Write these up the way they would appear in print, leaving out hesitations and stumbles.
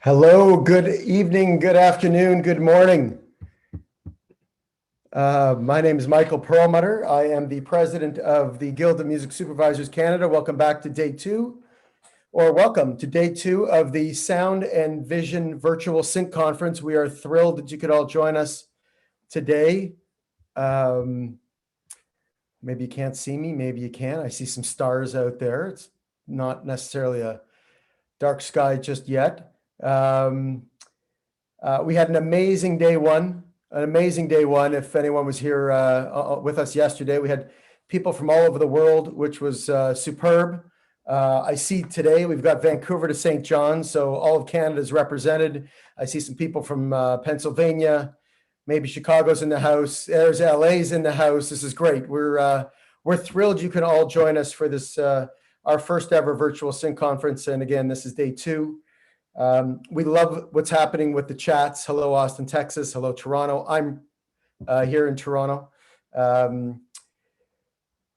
Hello, good evening, good afternoon, good morning. My name is Michael Perlmutter. I am the president of the Guild of Music Supervisors Canada. Welcome back to day two, or welcome to day two of the Sound and Vision Virtual Sync Conference. We are thrilled that you could all join us today. Maybe you can't see me, maybe you can. I see some stars out there. It's not necessarily a dark sky just yet. We had an amazing day one. If anyone was here with us yesterday, we had people from all over the world, which was superb. I see today we've got Vancouver to St. John's, so all of Canada is represented. I see some people from Pennsylvania, maybe Chicago's in the house. There's LA's in the house. This is great. We're thrilled you can all join us for this our first ever virtual sync conference. And again, this is day two. We love what's happening with the chats. Hello, Austin, Texas. Hello, Toronto. I'm here in Toronto.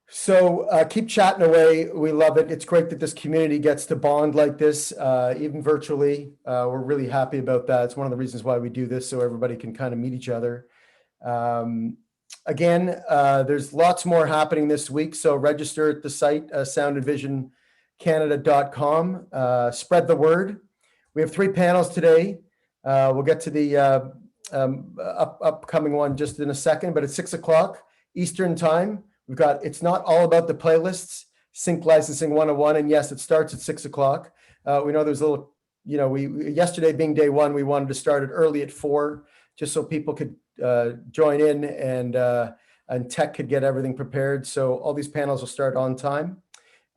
So keep chatting away. We love it. It's great that this community gets to bond like this, even virtually. We're really happy about that. It's one of the reasons why we do this, so everybody can kind of meet each other. Again, there's lots more happening this week, so register at the site, soundandvisioncanada.com. Spread the word. We have three panels today. We'll get to the upcoming one just in a second, but it's 6 o'clock Eastern time. We've got, it's not all about the playlists, Sync Licensing 101, and yes, it starts at 6 o'clock. We know there's a little, yesterday being day one, we wanted to start it early at 4, just so people could join in and tech could get everything prepared. So all these panels will start on time.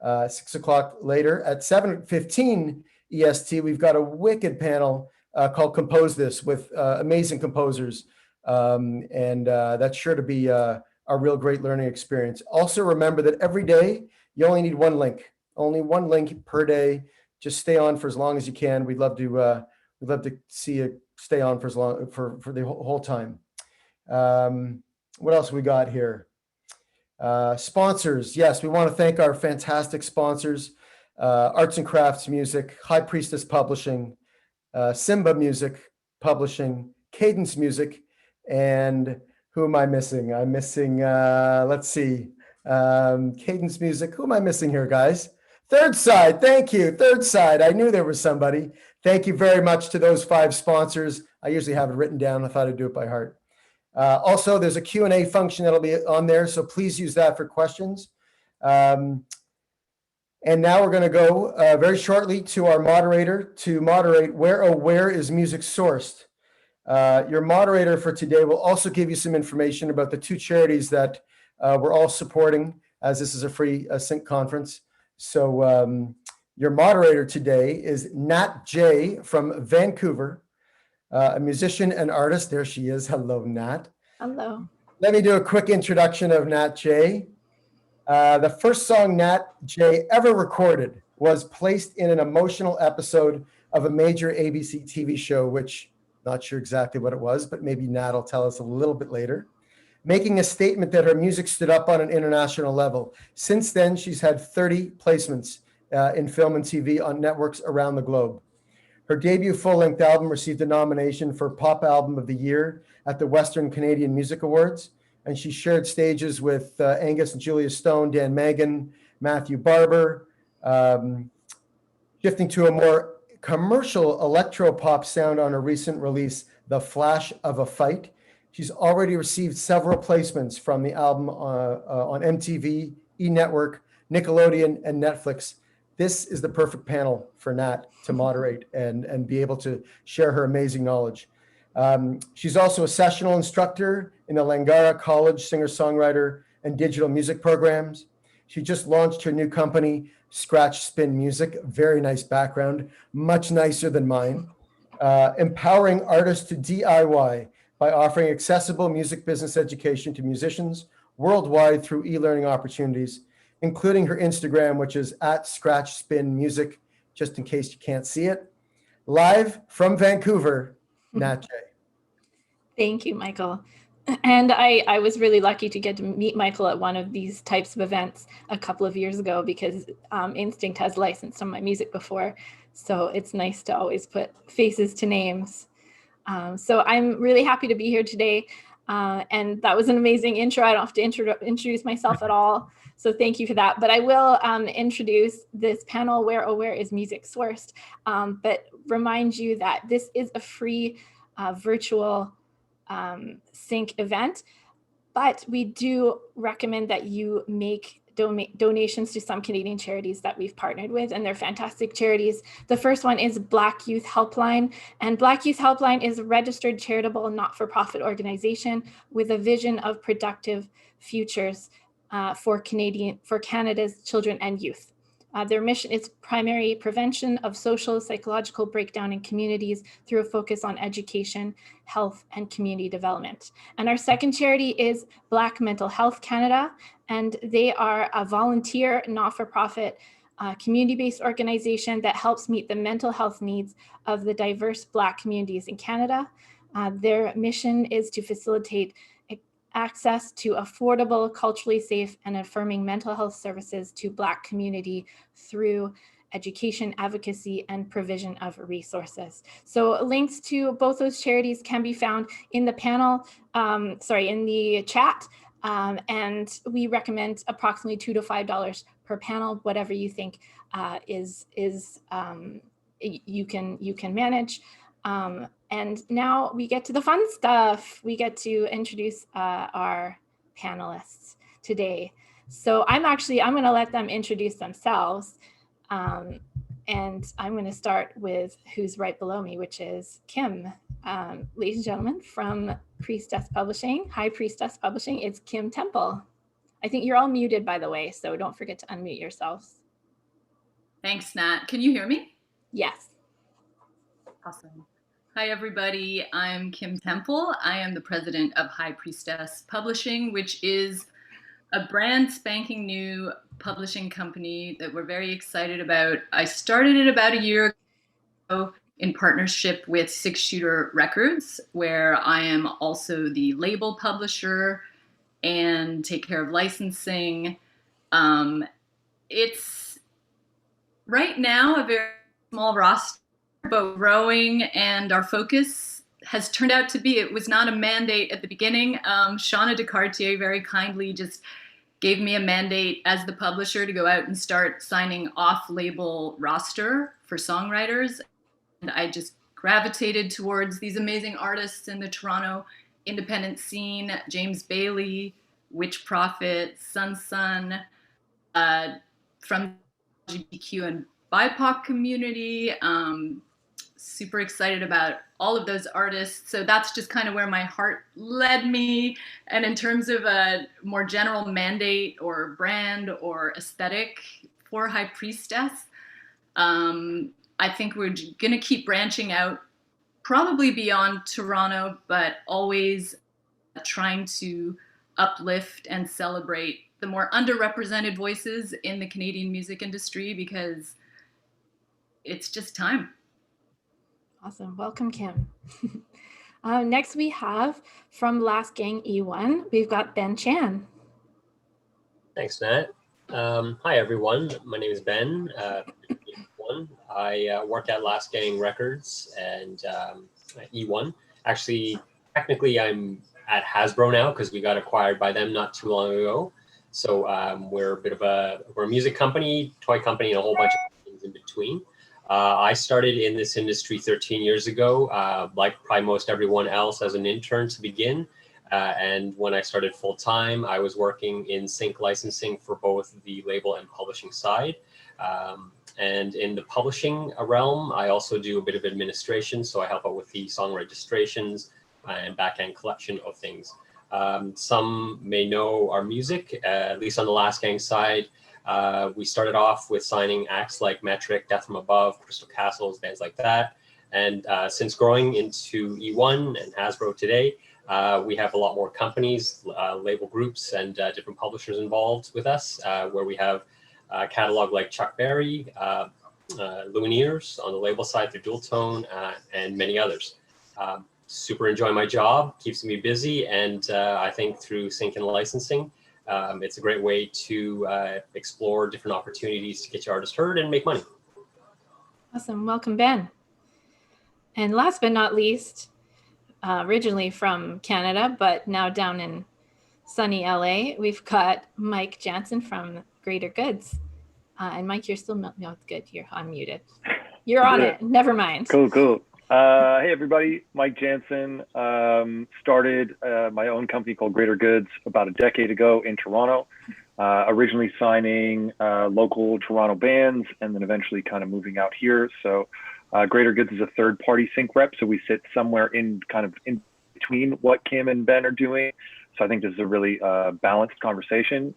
6 o'clock later at 7:15 EST, we've got a wicked panel called Compose This with amazing composers. That's sure to be a real great learning experience. Also remember that every day you only need one link, only one link per day. Just stay on for as long as you can. We'd love to see you stay on for as long for the whole time. What else we got here? Sponsors. Yes, we want to thank our fantastic sponsors. Arts and Crafts Music, High Priestess Publishing, Simba Music Publishing, Cadence Music, and who am I missing? I'm missing, let's see, Cadence Music. Who am I missing here, guys? Third Side, thank you. Third Side, I knew there was somebody. Thank you very much to those 5 sponsors. I usually have it written down. I thought I'd do it by heart. Also, there's a Q&A function that'll be on there, so please use that for questions. And now we're going to go very shortly to our moderator to moderate where is music sourced. Your moderator for today will also give you some information about the 2 charities that we're all supporting, as this is a free sync conference. So your moderator today is Nat Jay from Vancouver, a musician and artist. There she is. Hello, Nat. Hello. Let me do a quick introduction of Nat Jay. The first song Nat Jay ever recorded was placed in an emotional episode of a major ABC TV show, which not sure exactly what it was, but maybe Nat will tell us a little bit later, making a statement that her music stood up on an international level. Since then, she's had 30 placements in film and TV on networks around the globe. Her debut full-length album received a nomination for Pop Album of the Year at the Western Canadian Music Awards, and she shared stages with Angus and Julia Stone, Dan Mangan, Matthew Barber, shifting to a more commercial electro-pop sound on her recent release, The Flash of a Fight. She's already received several placements from the album on MTV, E! Network, Nickelodeon, and Netflix. This is the perfect panel for Nat to moderate and be able to share her amazing knowledge. She's also a sessional instructor in the Langara College singer-songwriter and digital music programs. She just launched her new company, Scratch Spin Music. Very nice background, much nicer than mine. Empowering artists to DIY by offering accessible music business education to musicians worldwide through e-learning opportunities, including her Instagram, which is @ScratchSpinMusic, just in case you can't see it. Live from Vancouver, Nat Jay. Thank you, Michael. And I was really lucky to get to meet Michael at one of these types of events a couple of years ago because Instinct has licensed some of my music before. So it's nice to always put faces to names. So I'm really happy to be here today. And that was an amazing intro. I don't have to introduce myself at all. So thank you for that. But I will introduce this panel, Where Oh Where is Music Sourced? But remind you that this is a free virtual sync event. But we do recommend that you make donations to some Canadian charities that we've partnered with, and they're fantastic charities. The first one is Black Youth Helpline, and Black Youth Helpline is a registered charitable not-for-profit organization with a vision of productive futures for Canada's children and youth. Their mission is primary prevention of social, psychological breakdown in communities through a focus on education, health, and community development. And our second charity is Black Mental Health Canada, and they are a volunteer, not-for-profit, community-based organization that helps meet the mental health needs of the diverse Black communities in Canada. Their mission is to facilitate access to affordable, culturally safe, and affirming mental health services to Black community through education, advocacy, and provision of resources. So links to both those charities can be found in the panel, in the chat. And we recommend approximately $2 to $5 per panel, whatever you think you can manage. And now we get to the fun stuff. We get to introduce our panelists today. So I'm going to let them introduce themselves. And I'm going to start with who's right below me, which is Kim. Ladies and gentlemen, from Priestess Publishing, High Priestess Publishing, it's Kim Temple. I think you're all muted, by the way, so don't forget to unmute yourselves. Thanks, Nat. Can you hear me? Yes. Awesome. Hi, everybody. I'm Kim Temple. I am the president of High Priestess Publishing, which is a brand spanking new publishing company that we're very excited about. I started it about a year ago in partnership with Six Shooter Records, where I am also the label publisher and take care of licensing. It's right now a very small roster, but growing, and our focus has turned out to be, it was not a mandate at the beginning. Shauna DeCartier very kindly just gave me a mandate as the publisher to go out and start signing off-label roster for songwriters. And I just gravitated towards these amazing artists in the Toronto independent scene: James Bailey, Witch Prophet, Sun, from the LGBTQ and BIPOC community. Super excited about all of those artists. So that's just kind of where my heart led me. And in terms of a more general mandate or brand or aesthetic for High Priestess, I think we're going to keep branching out, probably beyond Toronto, but always trying to uplift and celebrate the more underrepresented voices in the Canadian music industry, because it's just time. Awesome. Welcome, Kim. Next, we have from Last Gang E1, we've got Ben Chan. Thanks, Nat. Hi, everyone. My name is Ben. I work at Last Gang Records and E1. Actually, technically, I'm at Hasbro now because we got acquired by them not too long ago. So we're a music company, toy company, and a whole bunch of things in between. I started in this industry 13 years ago, like probably most everyone else, as an intern to begin. And when I started full time, I was working in sync licensing for both the label and publishing side. And in the publishing realm, I also do a bit of administration. So I help out with the song registrations and back-end collection of things. Some may know our music, at least on the Last Gang side. We started off with signing acts like Metric, Death from Above, Crystal Castles, bands like that. And since growing into E1 and Hasbro today, we have a lot more companies, label groups, and different publishers involved with us, where we have a catalog like Chuck Berry, Lumineers on the label side through Dual Tone, and many others. Super enjoy my job, keeps me busy, and I think through sync and licensing, it's a great way to explore different opportunities to get your artist heard and make money. Awesome. Welcome, Ben. And last but not least, originally from Canada, but now down in sunny LA, we've got Mike Jansen from Greater Goods. And Mike, you're still no, good. You're unmuted. You're on it. Never mind. Cool. Hey, everybody. Mike Jansen. Started my own company called Greater Goods about a decade ago in Toronto. Originally signing local Toronto bands and then eventually kind of moving out here. So Greater Goods is a third-party sync rep. So we sit somewhere in between what Kim and Ben are doing. So I think this is a really balanced conversation.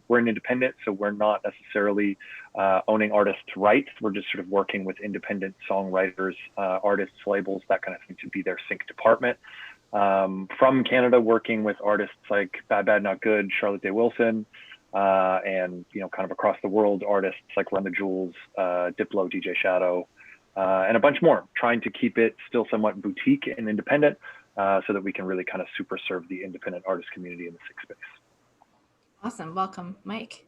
We're an independent, so we're not necessarily owning artists' rights. We're just sort of working with independent songwriters, artists, labels, that kind of thing to be their sync department. From Canada, working with artists like Bad Bad Not Good, Charlotte Day Wilson, and kind of across the world, artists like Run the Jewels, Diplo, DJ Shadow, and a bunch more. Trying to keep it still somewhat boutique and independent. So that we can really kind of super serve the independent artist community in the sync space. Awesome. Welcome, Mike.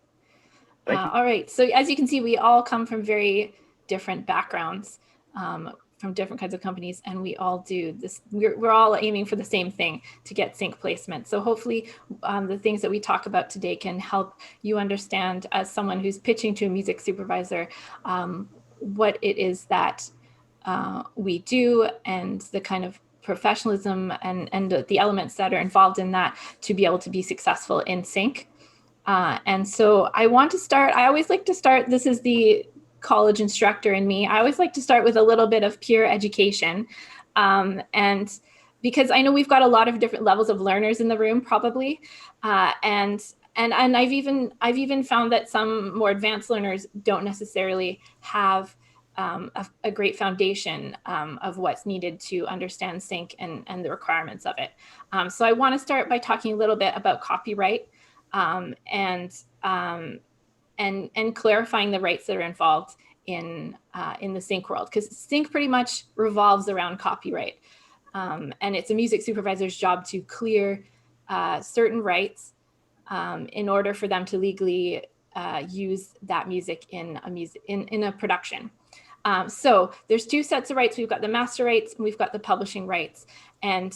Thank you. All right. So as you can see, we all come from very different backgrounds, from different kinds of companies, and we all do this. We're all aiming for the same thing, to get sync placement. So hopefully the things that we talk about today can help you understand, as someone who's pitching to a music supervisor, what it is that we do and the kind of professionalism and the elements that are involved in that to be able to be successful in sync. And so I always like to start, this is the college instructor in me, I always like to start with a little bit of pure education. And because I know we've got a lot of different levels of learners in the room probably. And I've even found that some more advanced learners don't necessarily have a great foundation of what's needed to understand sync and the requirements of it. So I want to start by talking a little bit about copyright and clarifying the rights that are involved in the sync world, because sync pretty much revolves around copyright. And it's a music supervisor's job to clear certain rights in order for them to legally use that music in a production. So there's two sets of rights. We've got the master rights and we've got the publishing rights. And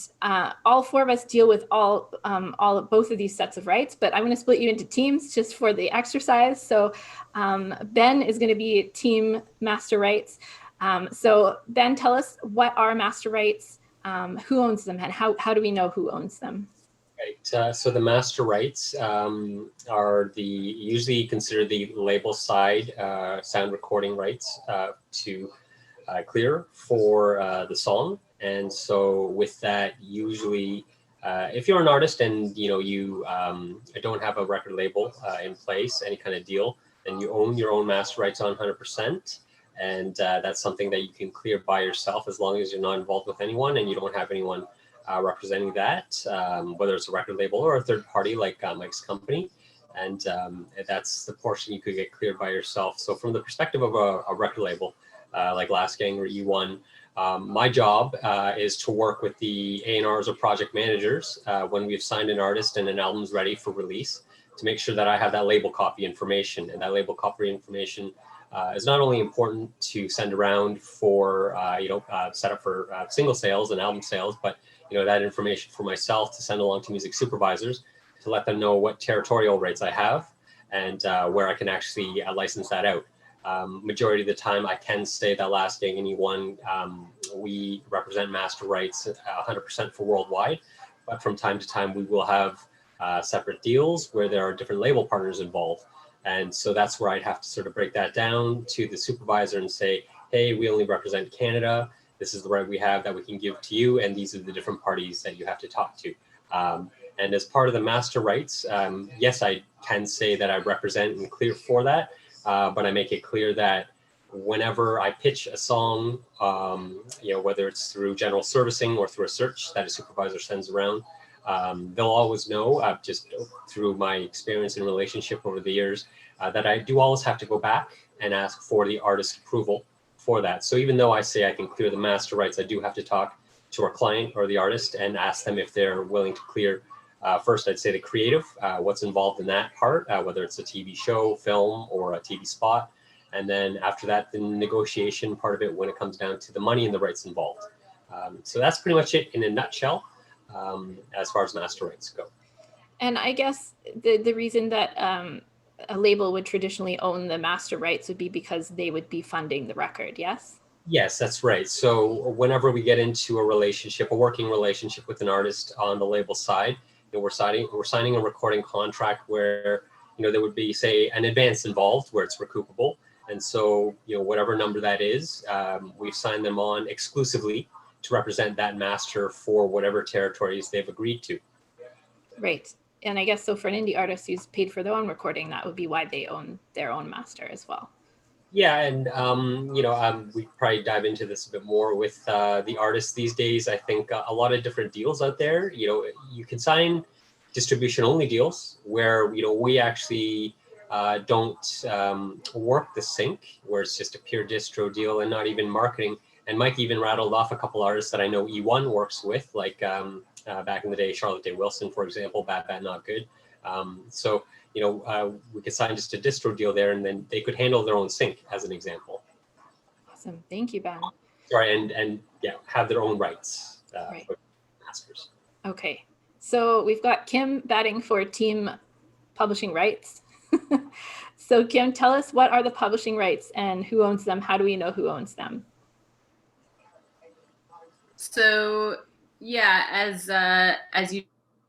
all four of us deal with both of these sets of rights, but I'm going to split you into teams just for the exercise. So Ben is going to be team master rights. So Ben, tell us, what are master rights, who owns them, and how do we know who owns them? Right. So the master rights are usually considered the label side sound recording rights to clear for the song. And so with that, usually if you're an artist and you don't have a record label in place, any kind of deal, then you own your own master rights on 100%. And that's something that you can clear by yourself as long as you're not involved with anyone and you don't have anyone representing that, whether it's a record label or a third party like Mike's company. And that's the portion you could get cleared by yourself. So from the perspective of a record label like Last Gang or E1, my job is to work with the A&Rs or project managers when we've signed an artist and an album's ready for release, to make sure that I have that label copy information. And that label copy information is not only important to send around for set up for single sales and album sales, but that information for myself to send along to music supervisors to let them know what territorial rights I have and where I can actually license that out. Majority of the time, I can say that Last Gang and E1, we represent master rights 100% for worldwide, but from time to time we will have separate deals where there are different label partners involved. And so that's where I'd have to sort of break that down to the supervisor and say, hey, we only represent Canada. This is the right we have that we can give to you. And these are the different parties that you have to talk to. And as part of the master rights, yes, I can say that I represent and clear for that. But I make it clear that whenever I pitch a song, whether it's through general servicing or through a search that a supervisor sends around, they'll always know, just through my experience and relationship over the years, that I do always have to go back and ask for the artist approval for that. So even though I say I can clear the master rights, I do have to talk to our client or the artist and ask them if they're willing to clear, first I'd say the creative, what's involved in that part, whether it's a TV show, film, or a TV spot, And then after that, the negotiation part of it when it comes down to the money and the rights involved. So that's pretty much it in a nutshell as far as master rights go. And I guess the reason that a label would traditionally own the master rights would be because they would be funding the record, yes? Yes, that's right. So whenever we get into a relationship, a working relationship with an artist on the label side, we're signing a recording contract where there would be, say, an advance involved where it's recoupable. And so, whatever number that is, we've signed them on exclusively to represent that master for whatever territories they've agreed to. Right. And I guess so for an indie artist who's paid for their own recording, that would be why they own their own master as well. Yeah, and we probably dive into this a bit more with the artists these days. I think a lot of different deals out there. You can sign distribution-only deals where we actually don't work the sync, where it's just a pure distro deal and not even marketing. And Mike even rattled off a couple artists that I know E1 works with, like back in the day, Charlotte Day Wilson, for example, Bad Bad Not Good. So we could sign just a distro deal there, and then they could handle their own sync, as an example. Awesome, thank you, Ben. Sorry, and yeah, have their own rights Right. for masters. Okay, so we've got Kim batting for team publishing rights. So Kim, tell us, what are the publishing rights and who owns them? How do we know who owns them? So yeah, as you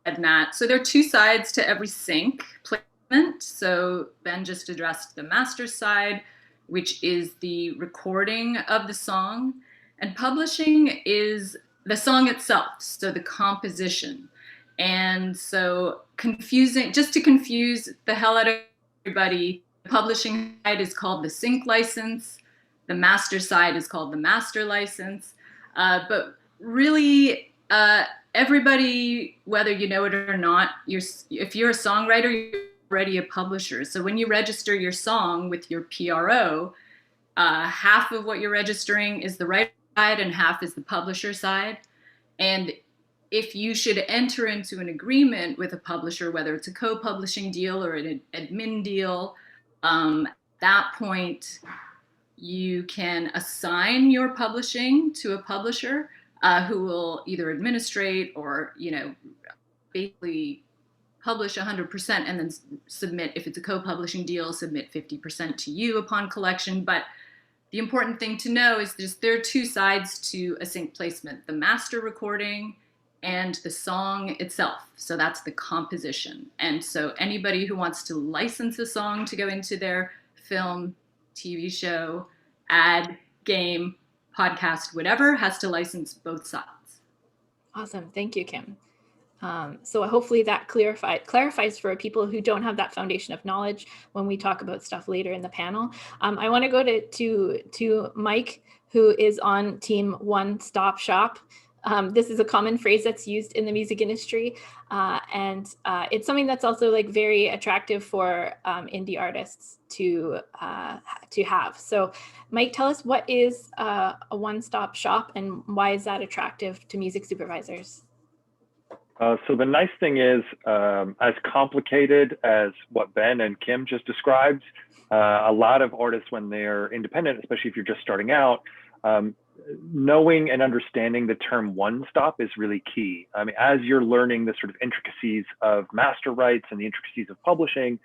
said, Nat, so there are two sides to every sync placement. So Ben just addressed the master side, which is the recording of the song, and publishing is the song itself, so the composition. And so just to confuse the hell out of everybody, the publishing side is called the sync license, the master side is called the master license. But really, everybody, whether you know it or not, if you're a songwriter, you're already a publisher. So when you register your song with your PRO, half of what you're registering is the writer side and half is the publisher side. And if you should enter into an agreement with a publisher, whether it's a co-publishing deal or an admin deal, at that point, you can assign your publishing to a publisher who will either administrate or, basically publish 100% and then submit, if it's a co-publishing deal, submit 50% to you upon collection. But the important thing to know is there are two sides to a sync placement, the master recording and the song itself. So that's the composition. And so anybody who wants to license a song to go into their film, TV show, ad, game, podcast, whatever, has to license both sides. Awesome, thank you, Kim. So hopefully that clarifies for people who don't have that foundation of knowledge when we talk about stuff later in the panel. I want to go to Mike, who is on team One Stop Shop. This is a common phrase that's used in the music industry, and it's something that's also like very attractive for indie artists to have. So, Mike, tell us, what is a one-stop shop and why is that attractive to music supervisors? So the nice thing is, as complicated as what Ben and Kim just described, a lot of artists, when they're independent, especially if you're just starting out, knowing and understanding the term one stop is really key. I mean, as you're learning the sort of intricacies of master rights and the intricacies of publishing,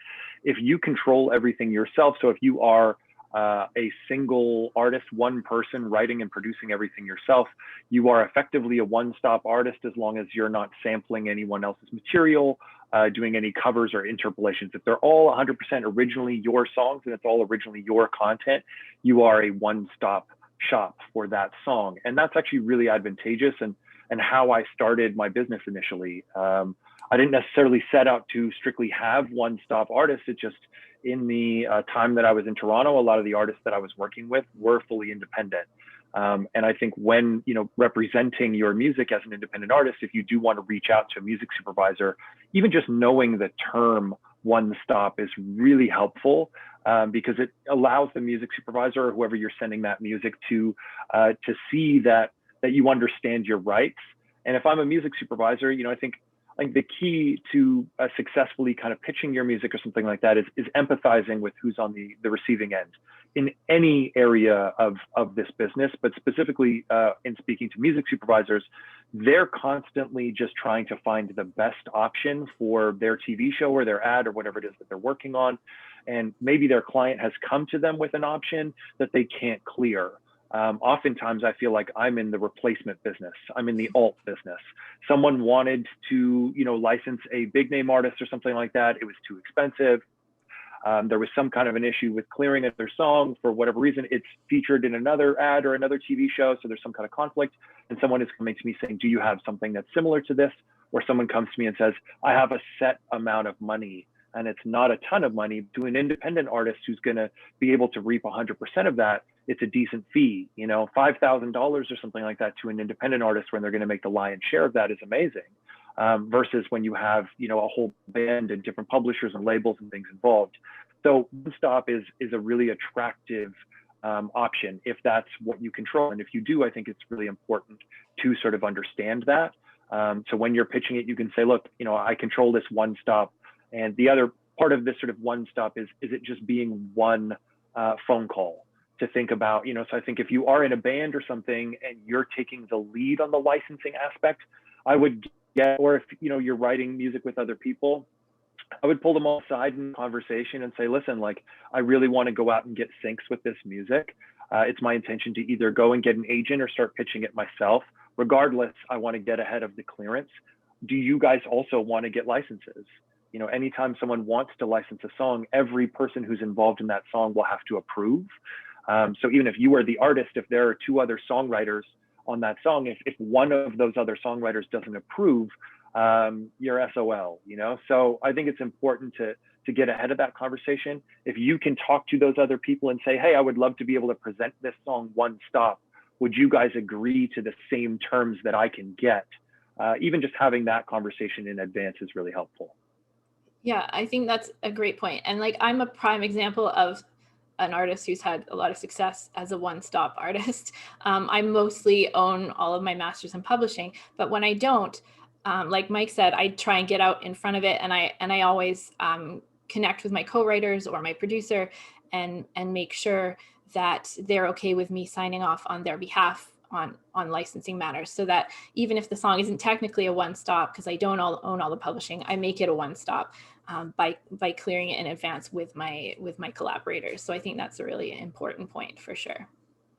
if you control everything yourself, so if you are a single artist, one person writing and producing everything yourself, you are effectively a one-stop artist as long as you're not sampling anyone else's material, doing any covers or interpolations. If they're all 100% originally your songs and it's all originally your content, you are a one-stop shop for that song. And that's actually really advantageous and how I started my business initially. I didn't necessarily set out to strictly have one-stop artists. It just, in the time that I was in Toronto, a lot of the artists that I was working with were fully independent. And I think when, representing your music as an independent artist, if you do want to reach out to a music supervisor, even just knowing the term one stop is really helpful, because it allows the music supervisor or whoever you're sending that music to see that you understand your rights. And if I'm a music supervisor, I think like the key to successfully kind of pitching your music or something like that is empathizing with who's on the receiving end in any area of this business, but specifically in speaking to music supervisors, they're constantly just trying to find the best option for their TV show or their ad or whatever it is that they're working on. And maybe their client has come to them with an option that they can't clear. Oftentimes I feel like I'm in the replacement business. I'm in the alt business. Someone wanted to, license a big name artist or something like that. It was too expensive. There was some kind of an issue with clearing of their song for whatever reason. It's featured in another ad or another TV show, so there's some kind of conflict. And someone is coming to me saying, do you have something that's similar to this? Or someone comes to me and says, I have a set amount of money, and it's not a ton of money. To an independent artist who's going to be able to reap 100% of that, it's a decent fee. $5,000 or something like that to an independent artist when they're going to make the lion's share of that is amazing. Versus when you have, a whole band and different publishers and labels and things involved. So one stop is a really attractive option if that's what you control. And if you do, I think it's really important to sort of understand that. So when you're pitching it, you can say, look, I control this one stop. And the other part of this sort of one stop is it just being one phone call to think about, so I think if you are in a band or something and you're taking the lead on the licensing aspect, I would or if you're writing music with other people, I would pull them all aside in conversation and say, listen, like, I really want to go out and get syncs with this music. It's my intention to either go and get an agent or start pitching it myself. Regardless, I want to get ahead of the clearance. Do you guys also want to get licenses? Anytime someone wants to license a song, every person who's involved in that song will have to approve. So even if you are the artist, if there are two other songwriters on that song, if one of those other songwriters doesn't approve, you're SOL, So I think it's important to get ahead of that conversation. If you can talk to those other people and say, hey, I would love to be able to present this song one stop. Would you guys agree to the same terms that I can get? Even just having that conversation in advance is really helpful. Yeah, I think that's a great point. And I'm a prime example of an artist who's had a lot of success as a one-stop artist. I mostly own all of my masters and publishing, but when I don't, like Mike said, I try and get out in front of it, and I always connect with my co-writers or my producer and make sure that they're okay with me signing off on their behalf on licensing matters, so that even if the song isn't technically a one-stop, because I don't own all the publishing, I make it a one-stop by clearing it in advance with my collaborators. So I think that's a really important point for sure.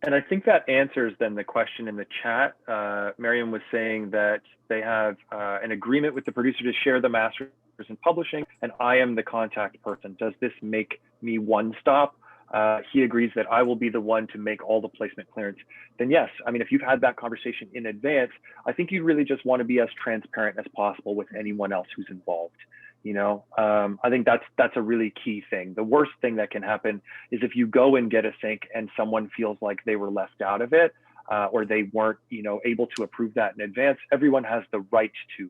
And I think that answers then the question in the chat. Miriam was saying that they have an agreement with the producer to share the masters and publishing, and I am the contact person. Does this make me one stop? He agrees that I will be the one to make all the placement clearance. Then yes, I mean, if you've had that conversation in advance, I think you really just want to be as transparent as possible with anyone else who's involved. I think that's a really key thing. The worst thing that can happen is if you go and get a sync and someone feels like they were left out of it, or they weren't, able to approve that in advance. Everyone has the right to.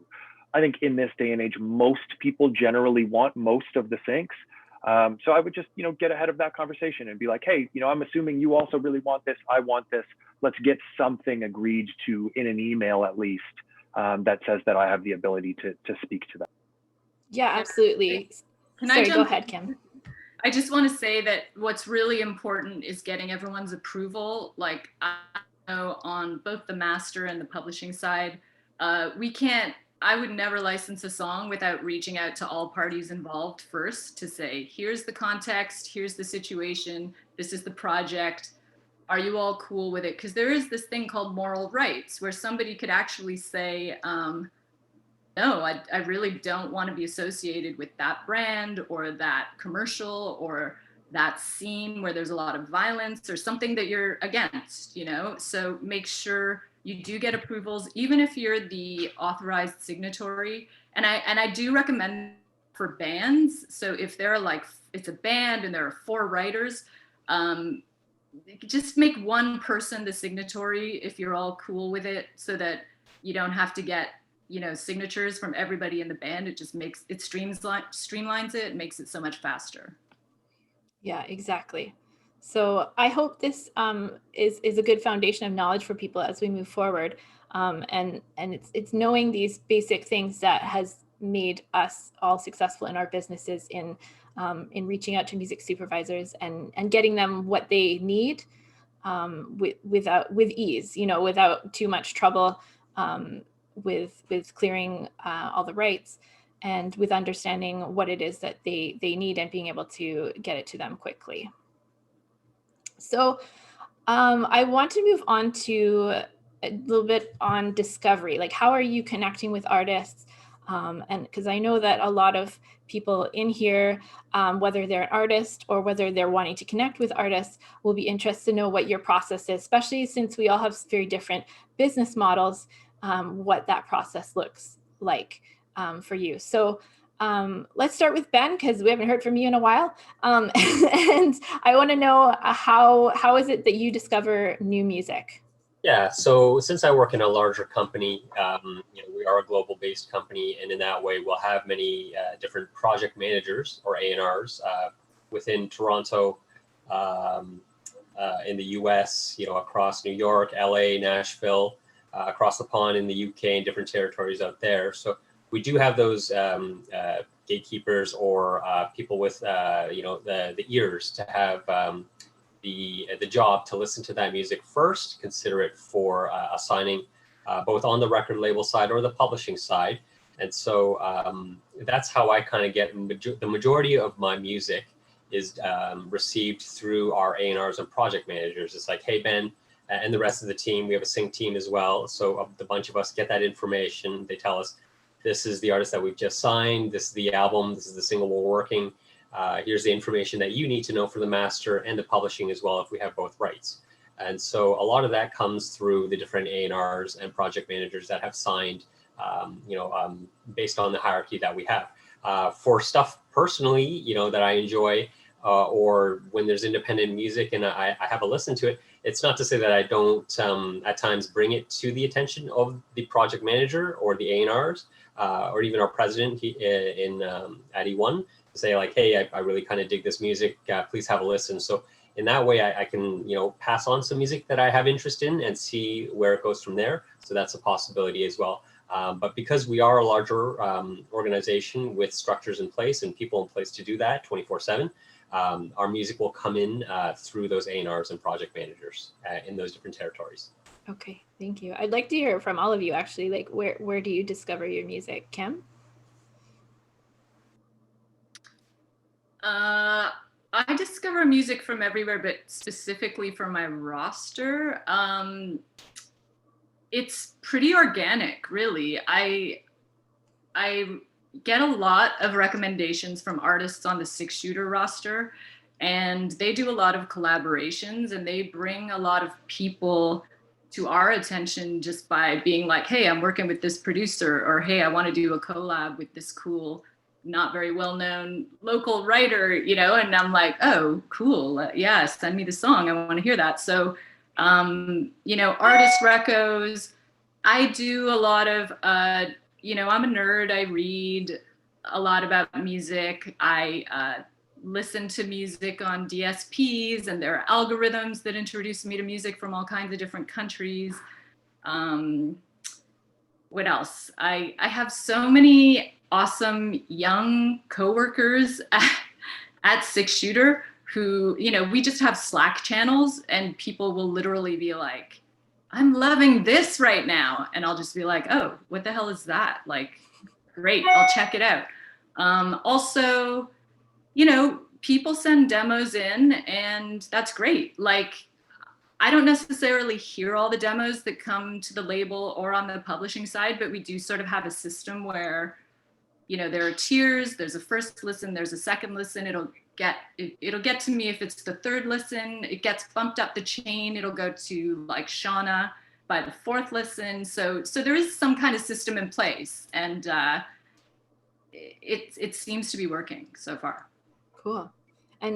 I think in this day and age, most people generally want most of the syncs. So I would just, get ahead of that conversation and be like, hey, I'm assuming you also really want this. I want this. Let's get something agreed to in an email at least that says that I have the ability to speak to that. Yeah, absolutely. Sorry, go ahead, Kim. I just want to say that what's really important is getting everyone's approval. Like, I know on both the master and the publishing side, I would never license a song without reaching out to all parties involved first to say, here's the context, here's the situation, this is the project. Are you all cool with it? Because there is this thing called moral rights where somebody could actually say, no, I really don't want to be associated with that brand or that commercial or that scene where there's a lot of violence or something that you're against, So make sure you do get approvals, even if you're the authorized signatory. And I do recommend for bands. So if it's a band and there are 4 writers, just make one person the signatory if you're all cool with it, so that you don't have to get signatures from everybody in the band. It just streamlines it, makes it so much faster. Yeah, exactly. So I hope this is a good foundation of knowledge for people as we move forward. And it's knowing these basic things that has made us all successful in our businesses in reaching out to music supervisors and getting them what they need with ease, without too much trouble, with clearing all the rights, and with understanding what it is that they need and being able to get it to them quickly. So I want to move on to a little bit on discovery. Like, how are you connecting with artists? And because I know that a lot of people in here, whether they're an artist or whether they're wanting to connect with artists, will be interested to know what your process is, especially since we all have very different business models, what that process looks like for you. So let's start with Ben, because we haven't heard from you in a while. And I want to know how is it that you discover new music? Yeah, so since I work in a larger company, we are a global-based company, and in that way, we'll have many different project managers or A&Rs within Toronto, in the U.S., across New York, LA, Nashville, across the pond in the UK, and different territories out there. So we do have those gatekeepers or people with the ears to have the job to listen to that music first, consider it for assigning both on the record label side or the publishing side. And so that's how I kind of get the majority of my music is received through our A&Rs and project managers. It's like, hey, Ben, and the rest of the team, we have a sync team as well. So the bunch of us get that information. They tell us, this is the artist that we've just signed. This is the album. This is the single we're working. Here's the information that you need to know for the master and the publishing as well, if we have both rights. And so a lot of that comes through the different A&Rs and project managers that have signed, based on the hierarchy that we have. For stuff personally, that I enjoy, or when there's independent music and I have a listen to it, it's not to say that I don't at times bring it to the attention of the project manager or the A&Rs, or even our president at E1, to say like, hey, I really kind of dig this music, please have a listen. So in that way, I can pass on some music that I have interest in and see where it goes from there. So that's a possibility as well. But because we are a larger organization with structures in place and people in place to do that 24/7, our music will come in through those A&Rs and project managers in those different territories. Okay, thank you. I'd like to hear from all of you, actually. Like, where do you discover your music? Kim? I discover music from everywhere, but specifically for my roster, it's pretty organic, really. I get a lot of recommendations from artists on the 6-shooter roster, and they do a lot of collaborations, and they bring a lot of people to our attention just by being like, hey, I'm working with this producer, or hey, I want to do a collab with this cool, not very well-known local writer, and I'm like, oh, cool. Yeah, send me the song. I want to hear that. So, artist recos. I do a lot of, I'm a nerd. I read a lot about music. I listen to music on DSPs, and there are algorithms that introduce me to music from all kinds of different countries. What else? I have so many awesome young coworkers at 6-shooter who, we just have Slack channels, and people will literally be like, I'm loving this right now. And I'll just be like, oh, what the hell is that? Like, great, I'll check it out. Also, people send demos in, and that's great. Like, I don't necessarily hear all the demos that come to the label or on the publishing side, but we do sort of have a system where, there are tiers. There's a first listen, there's a second listen. It'll get to me if it's the third listen. It gets bumped up the chain. It'll go to like Shauna by the 4th listen. So there is some kind of system in place, and it seems to be working so far. Cool. And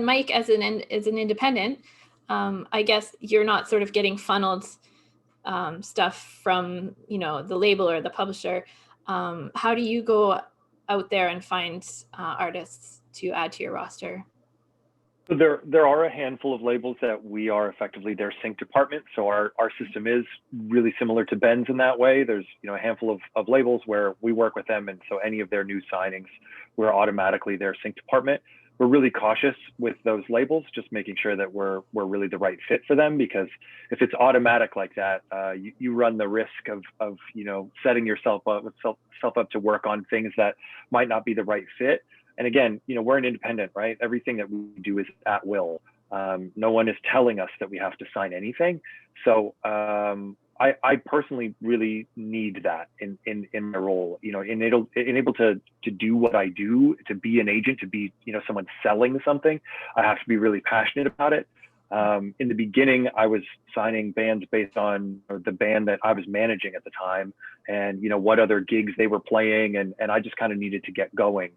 Mike, as an independent, I guess you're not sort of getting funneled stuff from the label or the publisher. How do you go out there and find artists to add to your roster? So there are a handful of labels that we are effectively their sync department. So our system is really similar to Ben's in that way. There's a handful of labels where we work with them, and so any of their new signings, we're automatically their sync department. We're really cautious with those labels, just making sure that we're really the right fit for them, because if it's automatic like that, you run the risk of setting yourself up to work on things that might not be the right fit. And again, we're an independent, right? Everything that we do is at will. No one is telling us that we have to sign anything. So I personally really need that in my role, enable to do what I do, to be an agent, to be, someone selling something. I have to be really passionate about it. In the beginning, I was signing bands based on the band that I was managing at the time, and what other gigs they were playing, and I just kind of needed to get going.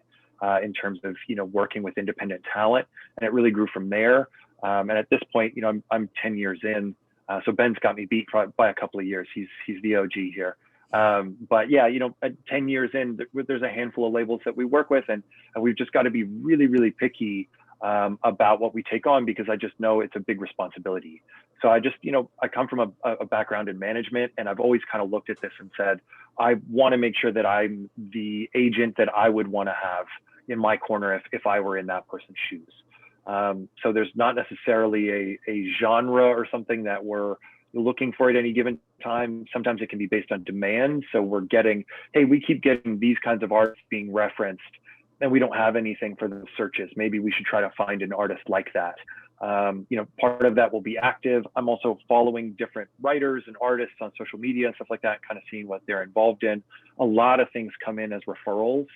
In terms of working with independent talent, and it really grew from there. And at this point, I'm 10 years in, so Ben's got me beat by a couple of years. He's the OG here. But yeah, at 10 years in, there's a handful of labels that we work with, and we've just got to be really, really picky about what we take on, because I just know it's a big responsibility. So I just, I come from a background in management, and I've always kind of looked at this and said, I want to make sure that I'm the agent that I would want to have in my corner if I were in that person's shoes. So there's not necessarily a genre or something that we're looking for at any given time. Sometimes it can be based on demand. So we're getting, hey, we keep getting these kinds of artists being referenced, and we don't have anything for the searches. Maybe we should try to find an artist like that. Part of that will be active. I'm also following different writers and artists on social media and stuff like that, kind of seeing what they're involved in. A lot of things come in as referrals.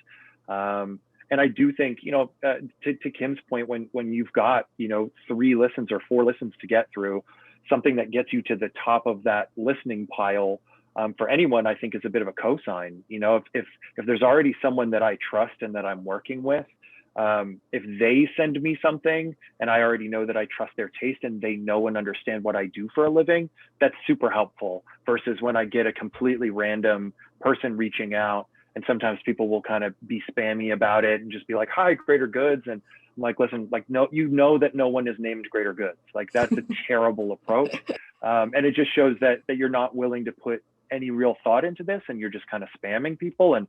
And I do think, to Kim's point, when you've got, 3 listens or 4 listens to get through, something that gets you to the top of that listening pile, for anyone, I think is a bit of a cosign. If there's already someone that I trust and that I'm working with, if they send me something and I already know that I trust their taste and they know and understand what I do for a living, that's super helpful, versus when I get a completely random person reaching out. And sometimes people will kind of be spammy about it and just be like, hi, Greater Goods. And I'm like, listen, like, no, that no one is named Greater Goods. Like, that's a terrible approach. And it just shows that you're not willing to put any real thought into this, and you're just kind of spamming people. And